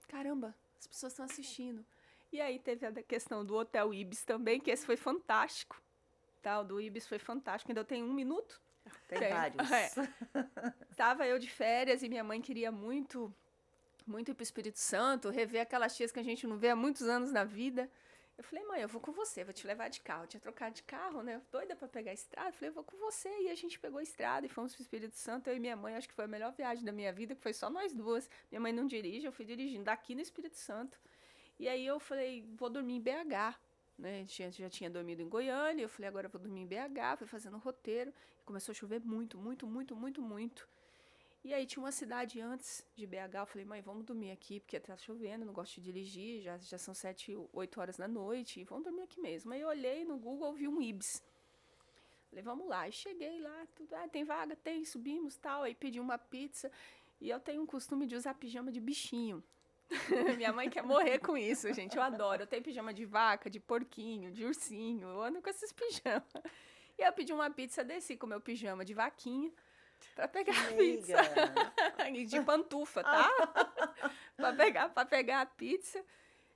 caramba, as pessoas estão assistindo. E aí teve a questão do Hotel Ibis também, que esse foi fantástico. tal, do Ibis foi fantástico. Ainda eu tenho 1 minuto. Tem vários. Tava eu de férias e minha mãe queria muito ir pro Espírito Santo, rever aquelas tias que a gente não vê há muitos anos na vida. Eu falei, mãe, eu vou com você, vou te levar de carro. Eu tinha trocado de carro, né? Doida pra pegar a estrada. Eu falei, eu vou com você. E a gente pegou a estrada e fomos pro Espírito Santo. Eu e minha mãe, acho que foi a melhor viagem da minha vida, que foi só nós duas. Minha mãe não dirige, eu fui dirigindo daqui no Espírito Santo. E aí eu falei, vou dormir em BH. Né? Já tinha dormido em Goiânia. Eu falei, agora eu vou dormir em BH. Fui fazendo um roteiro. E começou a chover muito, muito, muito, muito, muito. E aí tinha uma cidade antes de BH, eu falei, mãe, vamos dormir aqui, porque tá chovendo, não gosto de dirigir, já são 7, 8 horas da noite, e vamos dormir aqui mesmo. Aí eu olhei no Google, vi um Ibis. Falei, vamos lá. E cheguei lá, tudo, tem vaga? Tem, subimos, tal. Aí pedi uma pizza, e eu tenho um costume de usar pijama de bichinho. Minha mãe quer morrer com isso, gente, eu adoro. Eu tenho pijama de vaca, de porquinho, de ursinho, eu ando com esses pijamas. E eu pedi uma pizza, desci com meu pijama de vaquinha, pra pegar a pizza. De pantufa, tá? pra pegar a pizza.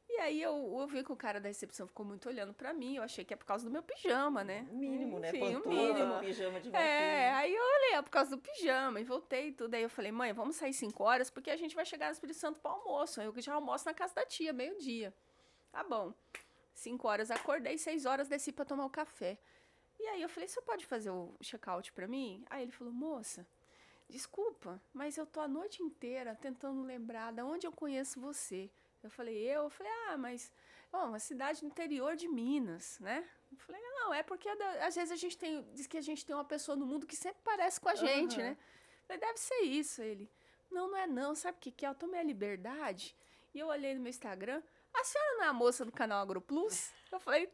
E aí eu vi que o cara da recepção ficou muito olhando pra mim. Eu achei que é por causa do meu pijama, né? O mínimo, né? Enfim, Pantufa, o mínimo. pijama de vaquinha. Aí eu olhei, é por causa do pijama. E voltei e tudo. Aí eu falei, mãe, vamos sair 5 horas, porque a gente vai chegar no Espírito Santo pro almoço. Eu já almoço na casa da tia, 12:00. Tá bom. 5 horas acordei, 6 horas desci pra tomar o café. E aí eu falei, você pode fazer o check-out pra mim? Aí ele falou, moça, desculpa, mas eu tô a noite inteira tentando lembrar de onde eu conheço você. Eu falei, mas uma cidade no interior de Minas, né? Eu falei, não, é porque às vezes diz que a gente tem uma pessoa no mundo que sempre parece com a gente, né? Eu falei, deve ser isso. Ele, não é não, sabe o que é? Eu tomei a liberdade e eu olhei no meu Instagram, a senhora não é a moça do canal AgroPlus? Eu falei,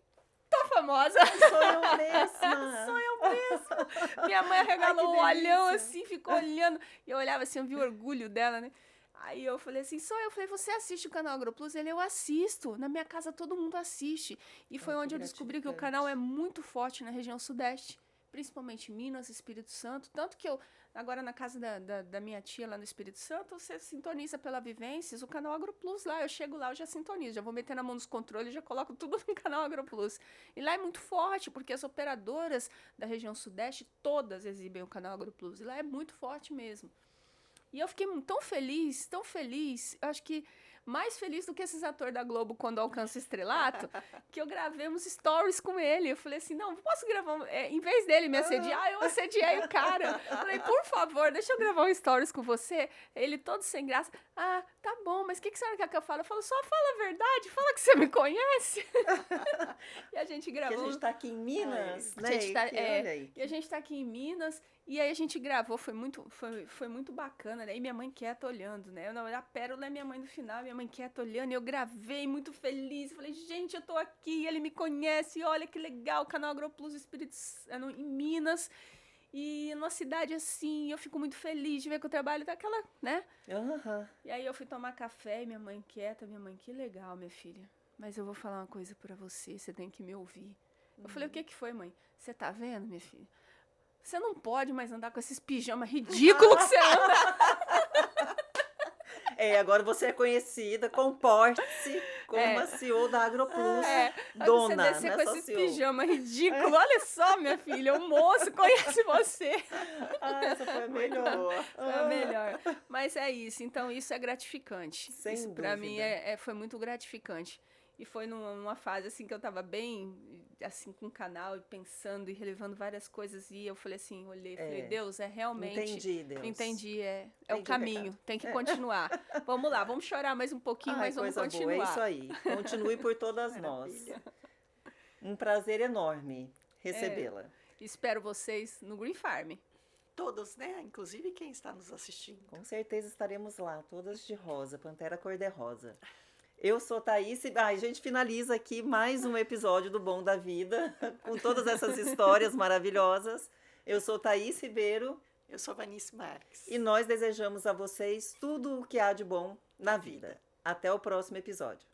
tá famosa. Sou eu mesma. Sou eu mesma. Minha mãe arregalou o olhão assim, ficou olhando. E eu olhava assim, eu vi o orgulho dela, né? Aí eu falei assim, sou eu. Eu falei, você assiste o canal AgroPlus? Ele, eu assisto. Na minha casa todo mundo assiste. E foi onde eu descobri que o canal é muito forte na região sudeste. Principalmente Minas, Espírito Santo. Tanto que eu, agora na casa da minha tia lá no Espírito Santo, você sintoniza pela Vivências, o canal AgroPlus lá. Eu chego lá, eu já sintonizo. Já vou meter na mão dos controles, já coloco tudo no canal AgroPlus. E lá é muito forte, porque as operadoras da região sudeste, todas exibem o canal AgroPlus. E lá é muito forte mesmo. E eu fiquei tão feliz, eu acho que mais feliz do que esses atores da Globo quando alcançam o estrelato, que eu gravei uns stories com ele. Eu falei assim, não, posso gravar, em vez dele me assediar, eu assediei o cara. Eu falei, por favor, deixa eu gravar um stories com você. Ele todo sem graça, tá bom, mas o que a senhora quer que eu fale? Eu falo, só fala a verdade, fala que você me conhece. E a gente gravou. Porque a gente tá aqui em Minas, né? E a gente tá aqui em Minas. E aí a gente gravou, foi muito bacana, né? E minha mãe quieta olhando, né? A Pérola é minha mãe no final, minha mãe quieta olhando, e eu gravei muito feliz. Falei, gente, eu tô aqui, ele me conhece, olha que legal, o canal AgroPlus Espírito Santo, em Minas. E numa cidade assim, eu fico muito feliz de ver que o trabalho daquela, né? E aí eu fui tomar café e minha mãe quieta, minha mãe, que legal, minha filha. Mas eu vou falar uma coisa pra você, você tem que me ouvir. Eu falei, o que foi, mãe? Você tá vendo, minha filha? Você não pode mais andar com esses pijamas ridículos que você anda. Agora você é conhecida, comporte-se como a CEO da AgroPlus, dona. Você descer com esse pijama ridículo, olha só, minha filha, o moço conhece você. Essa foi a melhor. Foi a melhor. Mas é isso, então isso é gratificante. Sem isso dúvida. Pra mim foi muito gratificante. E foi numa fase, assim, que eu tava bem, assim, com o canal, e pensando e relevando várias coisas. E eu falei assim, falei, Deus, é realmente... Entendi, Deus. Entendi, é o caminho, tem que continuar. Vamos lá, vamos chorar mais um pouquinho, mas vamos continuar. Boa, é isso aí. Continue por todas nós. Um prazer enorme recebê-la. Espero vocês no Green Farm. Todos, né? Inclusive quem está nos assistindo. Com certeza estaremos lá, todas de rosa, Pantera cor-de-rosa. Eu sou Thaís, a gente finaliza aqui mais um episódio do Bom da Vida, com todas essas histórias maravilhosas. Eu sou Thaís Ribeiro. Eu sou Vanice Marques. E nós desejamos a vocês tudo o que há de bom na vida. Até o próximo episódio.